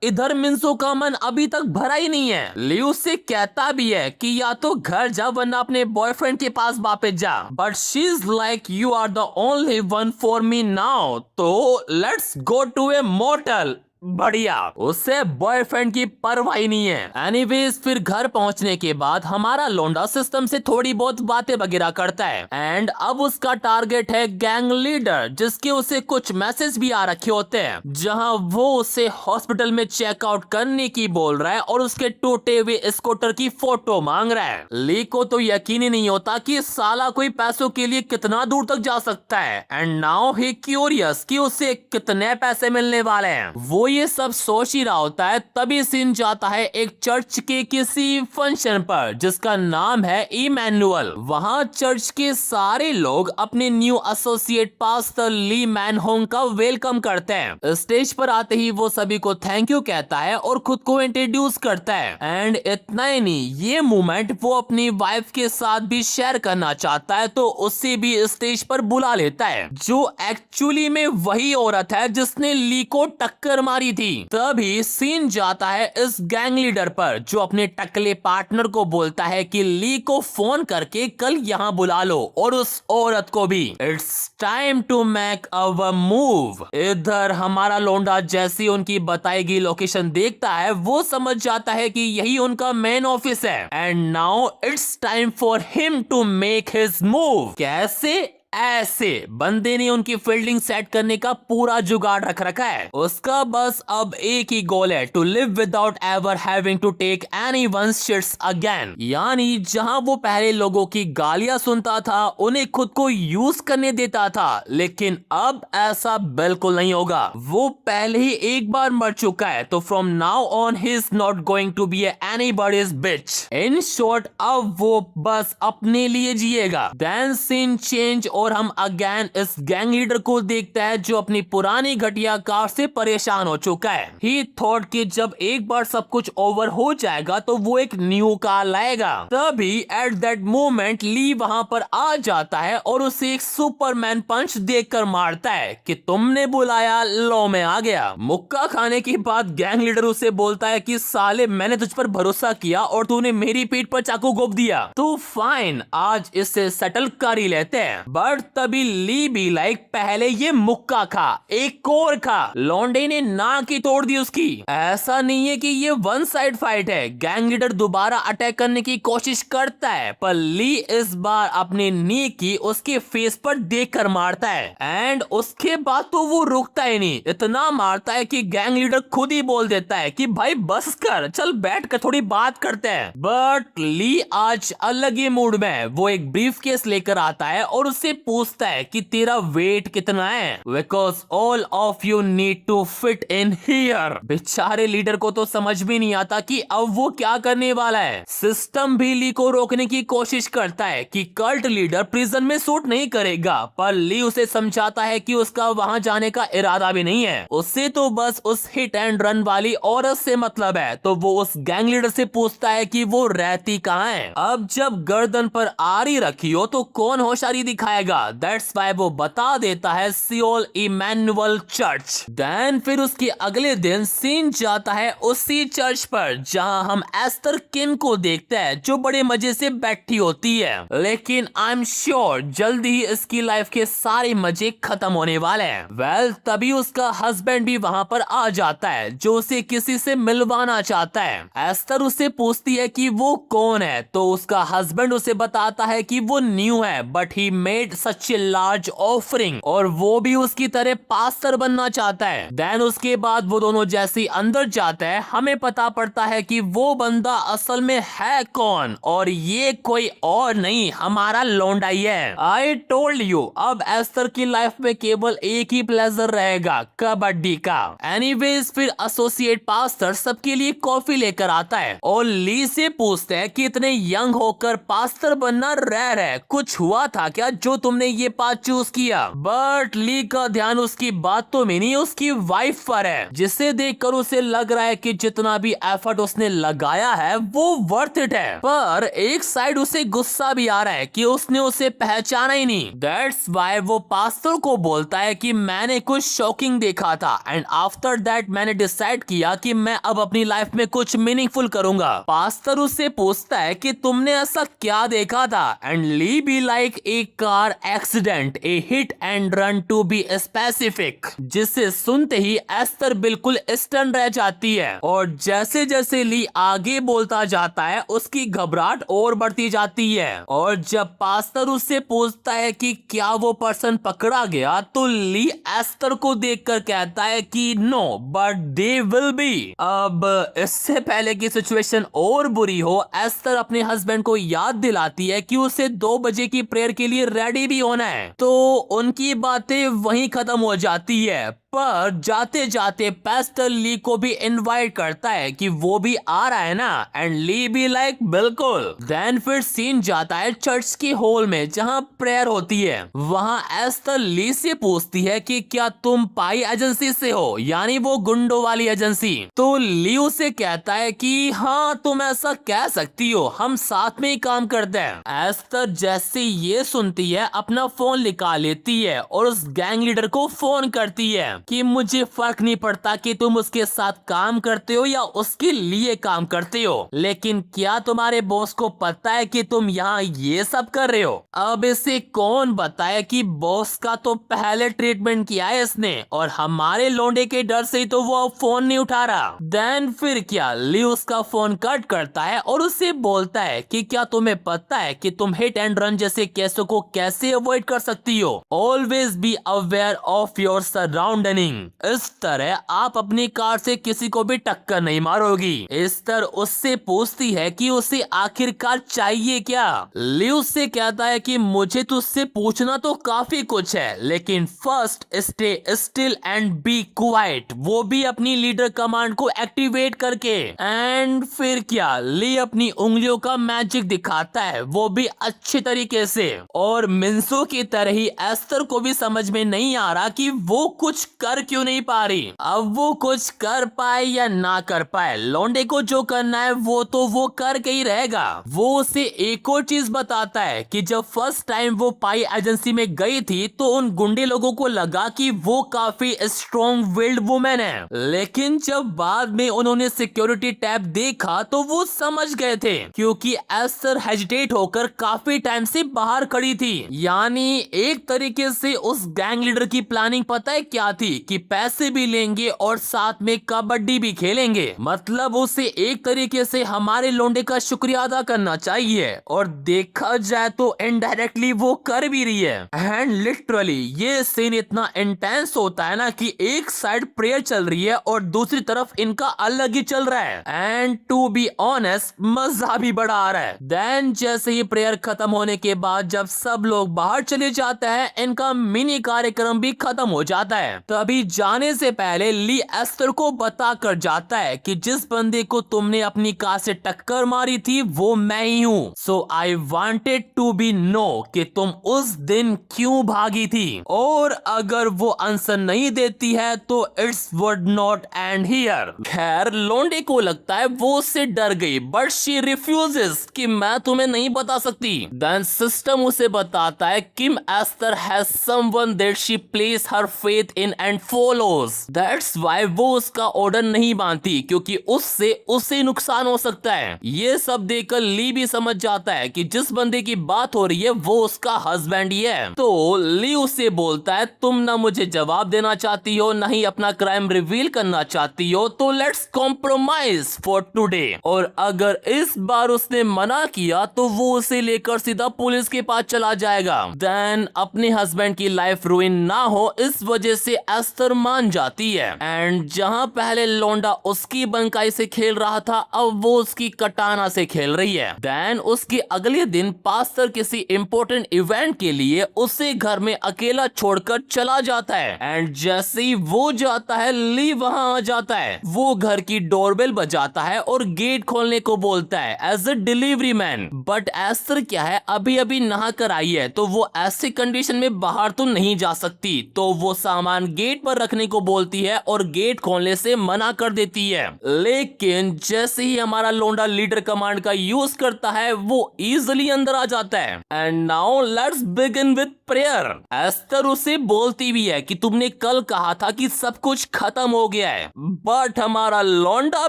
इधर मिन्सो का मन अभी तक भरा ही नहीं है। लियू से कहता भी है कि या तो घर जा वरना अपने बॉयफ्रेंड के पास वापस जा, but she is like you are the only one for me now, तो let's go to a motel. बढ़िया, उसे बॉयफ्रेंड की परवाह ही नहीं है। एनीवेज फिर घर पहुंचने के बाद हमारा लोंडा सिस्टम से थोड़ी बहुत बातें वगैरह करता है एंड अब उसका टारगेट है गैंग लीडर, जिसके उसे कुछ मैसेज भी आ रखे होते हैं जहां वो उसे हॉस्पिटल में चेकआउट करने की बोल रहा है और उसके टूटे हुए स्कूटर की फोटो मांग रहा है। ली को तो यकीन ही नहीं होता कि साला कोई पैसों के लिए कितना दूर तक जा सकता है एंड नाउ ही क्यूरियस कि उसे कितने पैसे मिलने वाले हैं। वो ये सब सोच ही रहा होता है तभी सीन जाता है एक चर्च के किसी फंक्शन पर जिसका नाम है इमैनुअल। वहाँ चर्च के सारे लोग अपने न्यू एसोसिएट पास्टर ली मैनहोंग का वेलकम करते हैं। स्टेज पर आते ही वो सभी को थैंक यू कहता है और खुद को इंट्रोड्यूस करता है एंड इतना ही नहीं, ये मोमेंट वो अपनी वाइफ के साथ भी शेयर करना चाहता है तो उसे भी स्टेज पर बुला लेता है, जो एक्चुअली में वही औरत है जिसने ली को टक्कर मारी मारी थी। तभी सीन जाता है इस गैंग लीडर पर, जो अपने टकले पार्टनर को बोलता है कि ली को फोन करके कल यहाँ बुला लो और उस औरत को भी। It's time to make our move. इधर हमारा लोंडा जैसी उनकी बताई गई लोकेशन देखता है, वो समझ जाता है कि यही उनका मेन ऑफिस है। And now it's time for him to make his move. कैसे? ऐसे बंदे ने उनकी फील्डिंग सेट करने का पूरा जुगाड़ रख रखा है। उसका बस अब एक ही गोल है, to live without ever having to take anyone's shits again. यानी जहां वो पहले लोगों की गालियां सुनता था, उन्हें खुद को यूज करने देता था, लेकिन अब ऐसा बिल्कुल नहीं होगा। वो पहले ही एक बार मर चुका है, तो from now on he is not going to be anybody's bitch. In short, अब वो बस अपने लिए जिएगा। देन सीन चेंज और हम अगेन इस गैंग लीडर को देखते हैं, जो अपनी पुरानी घटिया कार से परेशान हो चुका है। ही थॉट कि जब एक बार सब कुछ ओवर हो जाएगा तो वो एक न्यू कार लाएगा। तभी एट दैट मोमेंट ली वहां पर आ जाता है और उसे एक सुपरमैन पंच देकर मारता है कि तुमने बुलाया, लो मैं आ गया। मुक्का खाने के बाद गैंग लीडर उसे बोलता है कि साले मैंने तुझ पर भरोसा किया और तूने मेरी पीठ पर चाकू घोंप दिया, तो फाइन आज इससे सेटल कर ही लेते हैं। बट तभी ली भी लाइक पहले ये मुक्का खा, एक और खा। लौंडे ने नाक ही तोड़ दी उसकी। ऐसा नहीं है कि ये वन साइड फाइट है। गैंग लीडर दोबारा अटैक करने की कोशिश करता है, पर ली इस बार अपनी नी की उसके फेस पर देखकर मारता है। एंड उसके बाद तो वो रुकता ही नहीं, इतना मारता है कि गैंग लीडर खुद ही बोल देता है कि भाई बस कर, चल बैठ कर थोड़ी बात करते हैं। बट ली आज अलग ही मूड में। वो एक ब्रीफ केस लेकर आता है और उससे पूछता है कि तेरा वेट कितना है, because all of you need to fit in here. बेचारे लीडर को तो समझ भी नहीं आता कि अब वो क्या करने वाला है। सिस्टम भी ली को रोकने की कोशिश करता है कि कल्ट लीडर प्रिजन में सूट नहीं करेगा, पर ली उसे समझाता है कि उसका वहां जाने का इरादा भी नहीं है। उससे तो बस उस हिट एंड रन वाली औरत से मतलब है। तो वो उस गैंग लीडर से पूछता है कि वो रहती कहाँ है। अब जब गर्दन पर आरी रखी हो तो कौन होशियारी दिखाएगा। दैट्स व्हाई वो बता देता है सियोल इमैनुअल चर्च। देन फिर उसके अगले दिन सीन जाता है उसी चर्च पर, जहां हम एस्टर किन को देखते हैं, जो बड़े मजे से बैठी होती है। लेकिन आई एम श्योर जल्दी ही इसकी लाइफ के सारे मजे खत्म होने वाले हैं। वेल, तभी उसका हस्बैंड भी वहां पर आ जाता है, जो उसे किसी से मिलवाना चाहता है। एस्टर उससे पूछती है कि वो कौन है, तो उसका हस्बैंड उसे बताता है कि वो न्यू है, but he made such a large offering, और वो भी उसकी तरह पास्टर बनना चाहता है। देन उसके बाद वो दोनों जैसे अंदर जाते हैं, हमें पता पड़ता है कि वो बंदा असल में है कौन, और ये कोई और नहीं हमारा लौंडा ही है। आई टोल्ड यू, अब एस्टर की लाइफ में केवल एक ही प्लेजर रहेगा, कबड्डी का। एनीवेज, फिर एसोसिएट पास्टर सबके लिए कॉफी लेकर आता है और ली से पूछते हैं कि इतने यंग होकर पास्टर बनना रेयर है, कुछ हुआ था क्या जो तुमने ये पाथ चूज किया। बट ली का ध्यान उसकी बातों में नहीं, उसकी वाइफ पर है, जिसे देखकर उसे लग रहा है कि जितना भी एफर्ट उसने लगाया है वो वर्थ इट है। पर एक साइड उसे गुस्सा भी आ रहा है कि उसने उसे पहचाना ही नहीं। दैट्स व्हाई वो पास्टर को बोलता है कि मैंने कुछ शॉकिंग देखा था, एंड आफ्टर दैट मैंने डिसाइड किया कि मैं अब अपनी लाइफ में कुछ मीनिंगफुल करूंगा। पास्टर उससे पूछता है कि तुमने ऐसा क्या देखा था, एंड ली भी like a car accident, a hit and run to be specific, जिसे सुनते ही एस्टर बिल्कुल स्टन रह जाती है। और जैसे जैसे ली आगे बोलता जाता है, उसकी घबराहट और बढ़ती जाती है। और जब पास्टर उससे पूछता है कि क्या वो पर्सन पकड़ा गया, तो ली एस्टर को देखकर कहता है कि no, but they will be. अब इससे पहले की सिचुएशन और बुरी हो, एस्टर अपने हस्बैंड को याद दिलाती है कि उसे 2 बजे की प्रेयर के लिए रेडी भी होना है। तो उनकी बातें वहीं खत्म हो जाती है। पर जाते जाते पास्टर ली को भी इनवाइट करता है कि वो भी आ रहा है ना, एंड ली भी लाइक बिल्कुल। देन फिर सीन जाता है चर्च के हॉल में, जहां प्रेयर होती है। वहां एस्टर ली से पूछती है कि क्या तुम पाई एजेंसी से हो, यानी वो गुंडों वाली एजेंसी। तो ली उसे कहता है कि हाँ, तुम ऐसा कह सकती हो, हम साथ में ही काम करते हैं। एस्टर जैसे ये सुनती है, अपना फोन निकाल लेती है और उस गैंग लीडर को फोन करती है कि मुझे फर्क नहीं पड़ता कि तुम उसके साथ काम करते हो या उसके लिए काम करते हो, लेकिन क्या तुम्हारे बॉस को पता है कि तुम यहाँ ये सब कर रहे हो? अब इसे कौन बताए कि बॉस का तो पहले ट्रीटमेंट किया है इसने और हमारे लौंडे के डर से ही तो वो अब फोन नहीं उठा रहा। देन फिर क्या, ली उसका फोन कट करता है और उससे बोलता है कि क्या तुम्हें पता है कि तुम हिट एंड रन जैसे केसों को कैसे अवॉइड कर सकती हो? Always be aware of your surrounding. इस तरह आप अपनी कार से किसी को भी टक्कर नहीं मारोगी। इस तरह उससे पूछती है कि उसे आखिरकार चाहिए क्या। ली उससे कहता है कि मुझे तुझसे पूछना तो काफी कुछ है, लेकिन first stay still and be quiet, वो भी अपनी लीडर कमांड को एक्टिवेट करके। एंड फिर क्या, ली अपनी उंगलियों का मैजिक दिखाता है, वो भी अच्छे तरीके से। और मिंसो की तरह ही एस्तर को भी समझ में नहीं आ रहा कि वो कुछ कर क्यों नहीं पा रही। अब वो कुछ कर पाए या ना कर पाए, लौंडे को जो करना है वो तो वो करके ही रहेगा। वो उसे एक और चीज बताता है कि जब फर्स्ट टाइम वो पाई एजेंसी में गई थी तो उन गुंडे लोगों को लगा कि वो काफी स्ट्रॉन्ग विल्ड वुमेन है, लेकिन जब बाद में उन्होंने सिक्योरिटी टैब देखा तो वो समझ गए थे, क्योंकि एस्टर हेजिटेट होकर काफी टाइम से बाहर खड़ी थी। यानी एक तरीके से उस गैंग लीडर की प्लानिंग पता है क्या थी कि पैसे भी लेंगे और साथ में कबड्डी भी खेलेंगे। मतलब उसे एक तरीके से हमारे लोंडे का शुक्रिया अदा करना चाहिए, और देखा जाए तो इनडायरेक्टली वो कर भी रही है। एंड लिटरली ये सीन इतना इंटेंस होता है ना कि एक साइड प्रेयर चल रही है और दूसरी तरफ इनका अलग ही चल रहा है। एंड टू बी ऑनेस्ट मजा भी बड़ा आ रहा है। देन जैसे ही प्रेयर खत्म होने के बाद जब सब लोग बाहर चले जाते हैं, इनका मिनी कार्यक्रम भी खत्म हो जाता है। तभी जाने से पहले ली एस्टर को बता कर जाता है कि जिस बंदे को तुमने अपनी कार से टक्कर मारी थी वो मैं ही हूँ। So I wanted to be know कि तुम उस दिन क्यों भागी थी, और अगर वो आंसर नहीं देती है तो it's would not and here. खैर लोंडे को लगता है वो उससे डर गई, बट शी रिफ्यूजेस कि मैं तुम्हें नहीं बता सकती। देन सिस्टम उसे बताता है Kim Ester has someone that she places her faith in and follows. That's why वो उसका ऑर्डर नहीं मानती, क्योंकि उससे उसे नुकसान हो सकता है। ये सब देखकर ली भी समझ जाता है कि जिस बंदे की बात हो रही है वो उसका हस्बैंड ही है। तो ली उससे बोलता है तुम ना मुझे जवाब देना चाहती हो ना ही अपना क्राइम रिवील करना चाहती हो, तो लेट्स कॉम्प्रोमाइज फॉर टुडे। और अगर इस बार उसने मना किया तो वो उसे लेकर सीधा पुलिस के पास चला जाएगा। देन अपने हस्बैंड की लाइफ रुइन ना हो इस वजह से एस्टर मान जाती है। एंड जहां पहले लौंडा उसकी बंकाई से खेल रहा था, अब वो उसकी कटाना से खेल रही है। देन उसके अगले दिन पास्टर किसी इंपॉर्टेंट इवेंट के लिए उसे घर में अकेला छोड़कर चला जाता है। एंड जैसे ही वो जाता है ली वहां आ जाता है। वो घर की डोरबेल बजाता है और गेट खोलने को बोलता है as a delivery man. But Esther क्या है, अभी अभी नहा कर आई है, तो वो ऐसी कंडीशन में बाहर तो नहीं जा सकती, तो वो सामान गेट पर रखने को बोलती है और गेट खोलने से मना कर देती है। लेकिन जैसे ही हमारा लोंडा लीडर कमांड का यूज करता है वो इजिली अंदर आ जाता है। And now let's begin with prayer. Esther उसे बोलती भी है कि तुमने कल कहा था कि सब कुछ खत्म हो गया है, बट हमारा लोंडा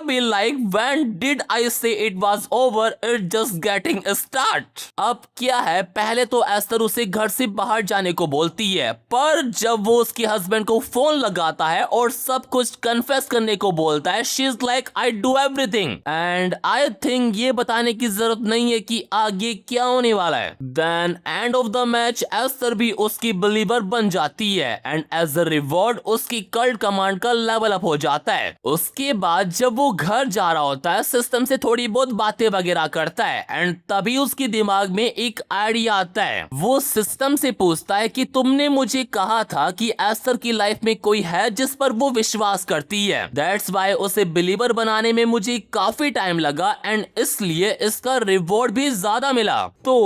भी लाइक व्हेन डिड आई से it was over, it just getting start. अब क्या है, पहले तो एस्टर उसे घर से बाहर जाने को बोलती है, पर जब वो उसके हस्बैंड को फोन लगाता है और सब कुछ कन्फेस करने को बोलता है, she is like I do everything. And I think ये बताने की जरूरत नहीं है कि आगे क्या होने वाला है। Then end of the match Esther भी उसकी बिलीवर बन जाती है एंड एज अ रिवॉर्ड उसकी कल्ट कमांड का लेवल अप हो जाता है। उसके बाद जब वो घर जा रहा होता है सिस्टम से थोड़ी बहुत बातें वगैरह करता है एंड तभी उसके दिमाग में एक आइडिया आता है। वो सिस्टम से पूछता है कि तुमने मुझे कहा था कि एस्टर की लाइफ में कोई है जिस पर वो विश्वास करती है, दैट्स व्हाई उसे बिलीवर बनाने में मुझे काफी टाइम लगा एंड इसलिए इसका रिवॉर्ड भी ज्यादा मिला। तो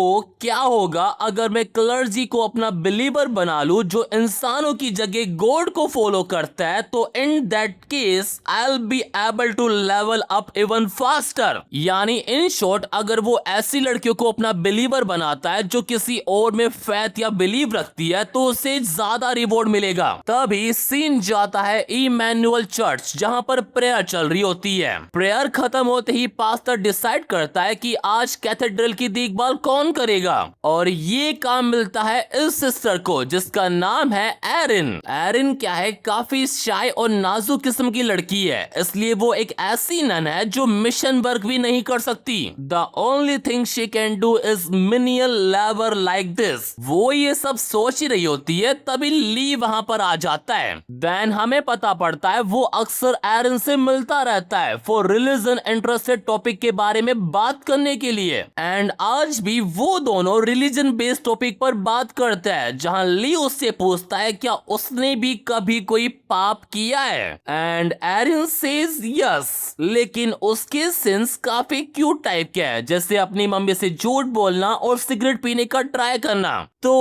क्या होगा अगर मैं क्लर्जी को अपना बिलीवर बना लूं जो इंसानों की जगह गॉड को फॉलो करता है, तो in that case I will be able to level up even faster. यानी इन शॉर्ट अगर वो ऐसी लड़कियों को अपना बिलीवर बनाता है जो किसी गॉड में फैथ या बिलीव रखती है तो उसे ज्यादा रिवॉर्ड मिलेगा। तभी सीन जाता है इमैनुअल चर्च, जहां पर प्रेयर चल रही होती है। प्रेयर खत्म होते ही पास्टर डिसाइड करता है कि आज कैथेड्रल की देखभाल कौन करेगा, और ये काम मिलता है इस सिस्टर को जिसका नाम है एरिन। एरिन क्या है, काफी शाय और नाजुक किस्म की लड़की है, इसलिए वो एक ऐसी नन है जो मिशन वर्क भी नहीं कर सकती। The only thing she can do is menial labour like this. वो ये सब सोच ही रही होती है, तभी ली वहां पर आ जाता है। देन हमें पता पड़ता है वो अक्सर एरिन से मिलता रहता है फॉर रिलीजन इंटरेस्टेड टॉपिक के बारे में बात करने के लिए। एंड आज भी वो दोनों रिलीजन बेस्ड टॉपिक पर बात करते हैं, जहां ली उससे पूछता है क्या उसने भी कभी कोई पाप किया है, एंड एरिन सेज यस, लेकिन उसके सिंस काफी क्यूट टाइप के है, जैसे अपनी मम्मी से झूठ बोलना और सिगरेट पीने का ट्राई करना। तो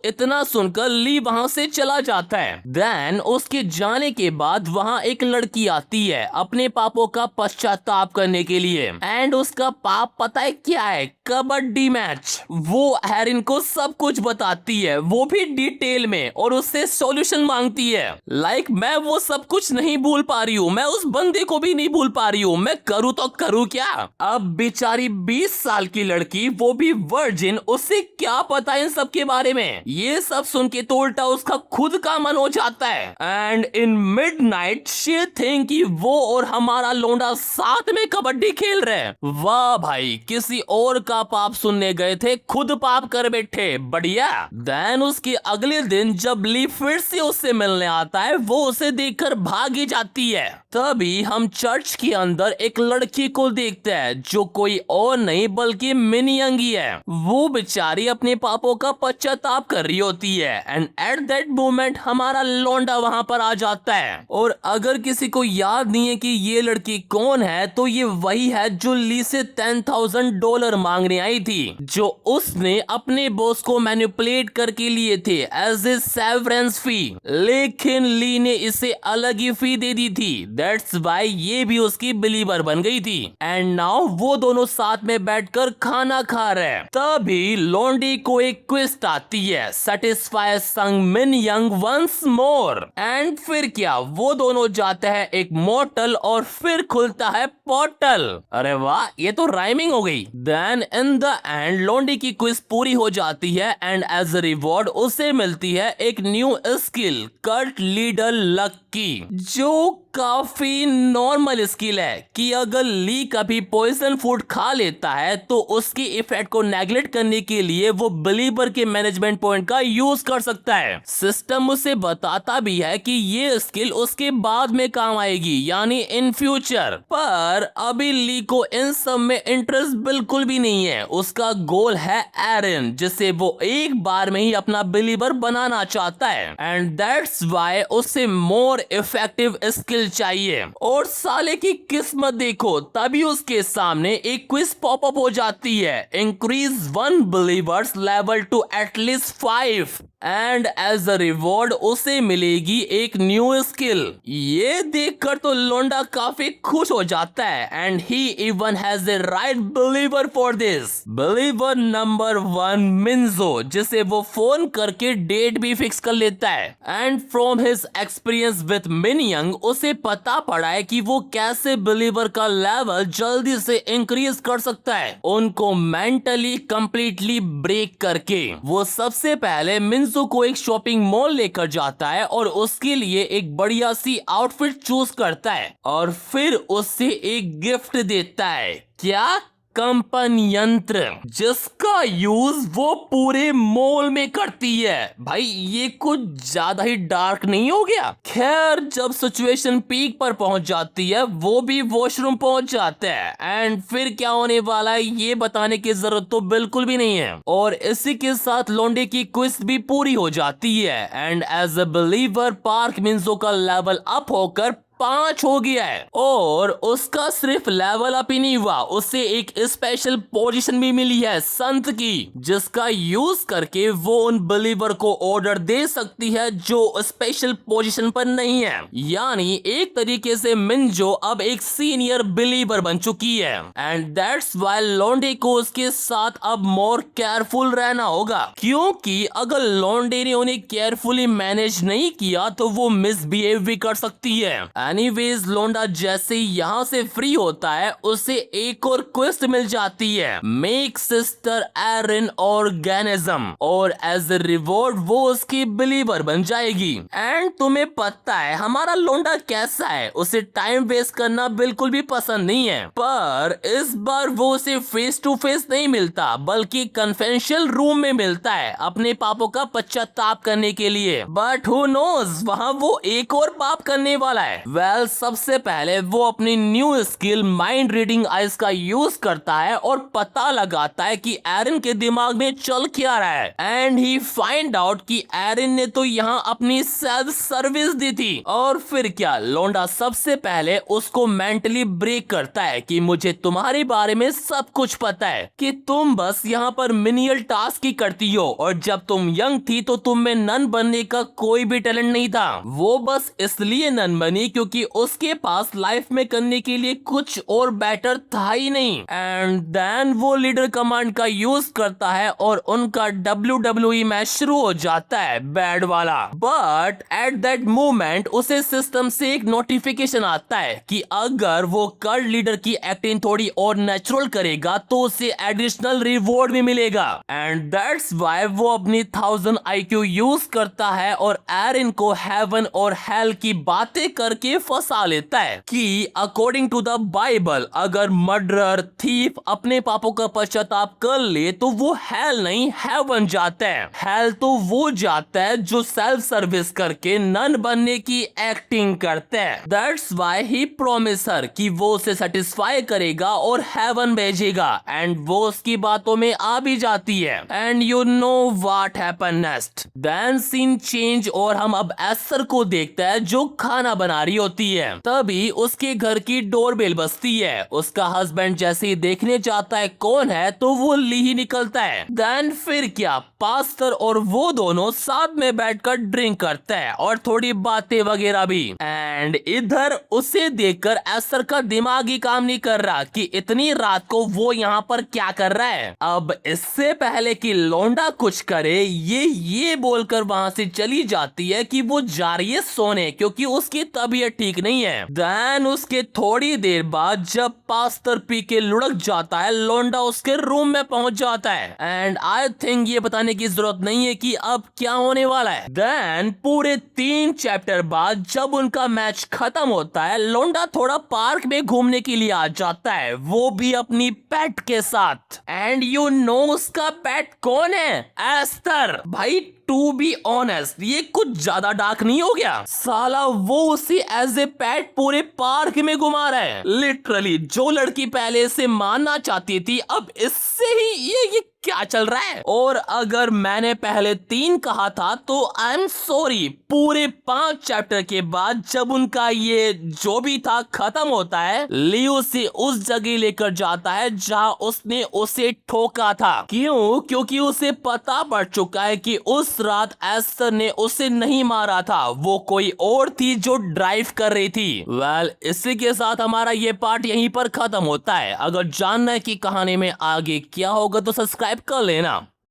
इतना सुनकर ली वहां से चला जाता है। देन उसके जाने के बाद वहां एक लड़की आती है अपने पापों का पश्चाताप करने के लिए, एंड उसका पाप पता है क्या है, कबड्डी मैच। वो एरिन को सब कुछ बताती है, वो भी डिटेल में, और उससे सॉल्यूशन मांगती है। लाइक मैं वो सब कुछ नहीं भूल पा रही हूँ, मैं उस बंदे को भी नहीं भूल पा रही हूँ, मैं करूँ तो करूँ क्या। अब बेचारी 20 साल की लड़की, वो भी वर्जिन, उससे क्या पता इन सब के बारे में। ये सब सुन के तो उल्टा उसका खुद का मन हो जाता है। And in midnight she think कि वो और हमारा लोंडा साथ में कबड्डी खेल रहे हैं। वाह भाई, किसी और का पाप सुनने गए थे, खुद पाप कर बैठे, बढ़िया। देन उसके अगले दिन जब ली फिर से उससे मिलने आता है, वो उसे देखकर भागी जाती है। तभी हम चर्च के अंदर एक लड़की को देखते हैं जो कोई और नहीं बल्कि मिनी यंगी है। वो बेचारी अपने पापों का पश्चाताप कर रही होती है, एंड एट दैट मोमेंट हमारा लौंडा वहां पर आ जाता है। और अगर किसी को याद नहीं है कि ये लड़की कौन है, तो ये वही है जो ली से $10,000 मांगने आई थी, जो उसने अपने बॉस को मैनिपुलेट करके लिए थे एज ए सेवरेंस फी, लेकिन ली ने इसे अलग ही फी दे दी थी। दैट्स व्हाई ये भी उसकी बिलीवर बन गई थी। एंड नाउ वो दोनों साथ में बैठकर खाना खा रहे हैं। तभी लॉन्डी को एक क्विस्ट आती है, सेटिस्फाई संग मिन यंग वंस मोर। एंड फिर क्या, वो दोनों जाते हैं एक मोटल और फिर खुलता है पोर्टल। अरे वाह, ये तो राइमिंग हो गई। देन इन द एंड लॉन्डी की क्विज पूरी हो जाती है, एंड एज अ रिवॉर्ड उसे मिलती है एक new skill, cult leader lucky, जो काफी नॉर्मल स्किल है कि अगर ली कभी पॉइजन फूड खा लेता है तो उसकी इफेक्ट को नेगलेक्ट करने के लिए वो बिलीवर के मैनेजमेंट पॉइंट का यूज कर सकता है। सिस्टम उसे बताता भी है कि ये स्किल उसके बाद में काम आएगी, यानी इन फ्यूचर। पर अभी ली को इन सब में इंटरेस्ट बिल्कुल भी नहीं है। उसका गोल है एरिन, जिसे वो एक बार में ही अपना बिलीवर बनाना चाहता है, एंड दैट्स व्हाई उसे मोर इफेक्टिव स्किल चाहिए। और साले की किस्मत देखो, तभी उसके सामने एक क्विज पॉपअप हो जाती है, increase 1 believers level to at least 5, and as a reward उसे मिलेगी एक न्यू स्किल। ये देखकर तो लोंडा काफी खुश हो जाता है, and he even has a right believer for this. Believer number 1 मिन्जो, जिसे वो फोन करके डेट भी फिक्स कर लेता है। And from his experience with मिन यंग उसे पता पड़ा है कि वो कैसे बिलीवर का लेवल जल्दी से इंक्रीज कर सकता है, उनको मेंटली कंप्लीटली ब्रेक करके। वो सबसे पहले मिन्जो को एक शॉपिंग मॉल लेकर जाता है और उसके लिए एक बढ़िया सी आउटफिट चूज करता है, और फिर उससे एक गिफ्ट देता है। क्या? कंपन यंत्र, जिसका यूज वो पूरे मॉल में करती है। भाई ये कुछ ज्यादा ही डार्क नहीं हो गया? खैर, जब सिचुएशन पीक पर पहुंच जाती है, वो भी वॉशरूम पहुंच जाते हैं, एंड फिर क्या होने वाला है ये बताने की जरूरत तो बिल्कुल भी नहीं है। और इसी के साथ लौंडे की क्विज भी पूरी हो जाती है, and as a believer park Minjo का लेवल अप होकर 5 हो गया है। और उसका सिर्फ लेवल अप ही नहीं हुआ, उसे एक स्पेशल पोजीशन भी मिली है संत की, जिसका यूज करके वो उन बिलीवर को ऑर्डर दे सकती है जो स्पेशल पोजीशन पर नहीं है। यानी एक तरीके से मिंजो अब एक सीनियर बिलीवर बन चुकी है। एंड दैट्स व्हाई लॉन्डे को उसके साथ अब मोर केयरफुल रहना होगा, क्योंकि अगर लॉन्डे ने उन्हें केयरफुली मैनेज नहीं किया तो वो मिसबिहेव भी कर सकती है। एनीवेज लोंडा जैसे यहाँ से फ्री होता है उसे एक और क्वेस्ट मिल जाती है, मेक सिस्टर एरिन ऑर्गेनिज्म, और एज ए रिवॉर्ड वो उसकी बिलीवर बन जाएगी। एंड तुम्हें पता है हमारा लोंडा कैसा है, उसे टाइम वेस्ट करना बिल्कुल भी पसंद नहीं है। पर इस बार वो उसे फेस टू फेस नहीं मिलता बल्कि कन्फेंशियल रूम में मिलता है अपने पापों का पश्चाताप करने के लिए। बट हु नोज वहाँ वो एक और पाप करने वाला है। वेल सबसे पहले वो अपनी new skill mind reading eyes का यूज करता है और पता लगाता है कि एरिन के दिमाग में चल क्या रहा है। एंड ही फाइंड आउट कि एरिन ने तो यहाँ अपनी सेल्फ सर्विस दी थी। और फिर क्या, लोंडा सबसे पहले उसको मेंटली ब्रेक करता है कि मुझे तुम्हारे बारे में सब कुछ पता है, कि तुम बस यहाँ पर मिनियल टास्क ही करती हो, और जब तुम यंग थी तो तुम में नन बनने का कोई भी टैलेंट नहीं था। वो बस इसलिए नन बनी क्योंकि उसके पास लाइफ में करने के लिए कुछ और बेटर था ही नहीं। एंड देन वो लीडर कमांड का यूज करता है और उनका WWE मैच शुरू हो जाता है, बैड वाला। बट एट दैट मोमेंट उसे सिस्टम से एक नोटिफिकेशन आता है कि अगर वो कल्ट लीडर की एक्टिंग थोड़ी और नेचुरल करेगा तो उसे एडिशनल रिवॉर्ड भी मिलेगा। एंड दैट्स व्हाई वो अपनी 1000 IQ यूज करता है और एरिन को हेवन और हेल की बातें करके फंसा लेता है कि अकॉर्डिंग टू द बाइबल अगर मर्डरर थीफ अपने पापों का पश्चाताप कर ले तो वो हेल नहीं हेवन जाता है। हेल तो वो जाता है जो सेल्फ सर्विस करके नन बनने की एक्टिंग करता है। दैट्स व्हाई ही प्रॉमिस हर कि वो उसे सेटिस्फाई करेगा और हेवन भेजेगा। एंड वो उसकी बातों में आ भी जाती है। And you know what happen next, then scene change और हम अब एस्टर को देखता है जो खाना बना रही होती है। तभी उसके घर की डोरबेल बजती है। उसका हस्बैंड जैसे ही देखने जाता है कौन है तो वो ली ही निकलता है। देन फिर क्या, पास्टर और वो दोनों साथ में बैठकर ड्रिंक करते हैं और थोड़ी बातें वगैरह भी। एंड इधर उसे देखकर एस्टर का दिमाग ही काम नहीं कर रहा कि इतनी रात को वो यहाँ पर क्या कर रहा है। अब इससे पहले कि लोंडा कुछ करे ये बोलकर वहाँ से चली जाती है कि वो जा रही है सोने क्योंकि उसकी तबीयत ठीक नहीं है। देन उसके थोड़ी देर बाद जब पास्टर पी के लुढ़क जाता है लोंडा उसके रूम में पहुंच जाता है। एंड आई थिंक ये बताने की जरूरत नहीं है कि अब क्या होने वाला है। देन पूरे 3 चैप्टर बाद जब उनका मैच खत्म होता है लोंडा थोड़ा पार्क में घूमने के लिए आ जाता है, वो भी अपनी पेट के साथ। एंड यू नो उसका पेट कौन है? एस्टर। भाई टू बी ऑनेस्ट ये कुछ ज्यादा डार्क नहीं हो गया? साला वो उसे एज ए पेट पूरे पार्क में घुमा रहा है। लिटरली जो लड़की पहले से मानना चाहती थी अब इससे ही ये क्या चल रहा है? और अगर मैंने पहले 3 कहा था तो आई एम सॉरी, पूरे 5 चैप्टर के बाद जब उनका ये जो भी था खत्म होता है लियो से उस जगह लेकर जाता है जहां उसने उसे ठोका था। क्यों? क्योंकि उसे पता पड़ चुका है कि उस रात एस्टर ने उसे नहीं मारा था, वो कोई और थी जो ड्राइव कर रही थी। वेल इसी के साथ हमारा ये पार्ट यहीं पर खत्म होता है। अगर जानना है कि कहानी में आगे क्या होगा तो सब्सक्राइब कर लेना।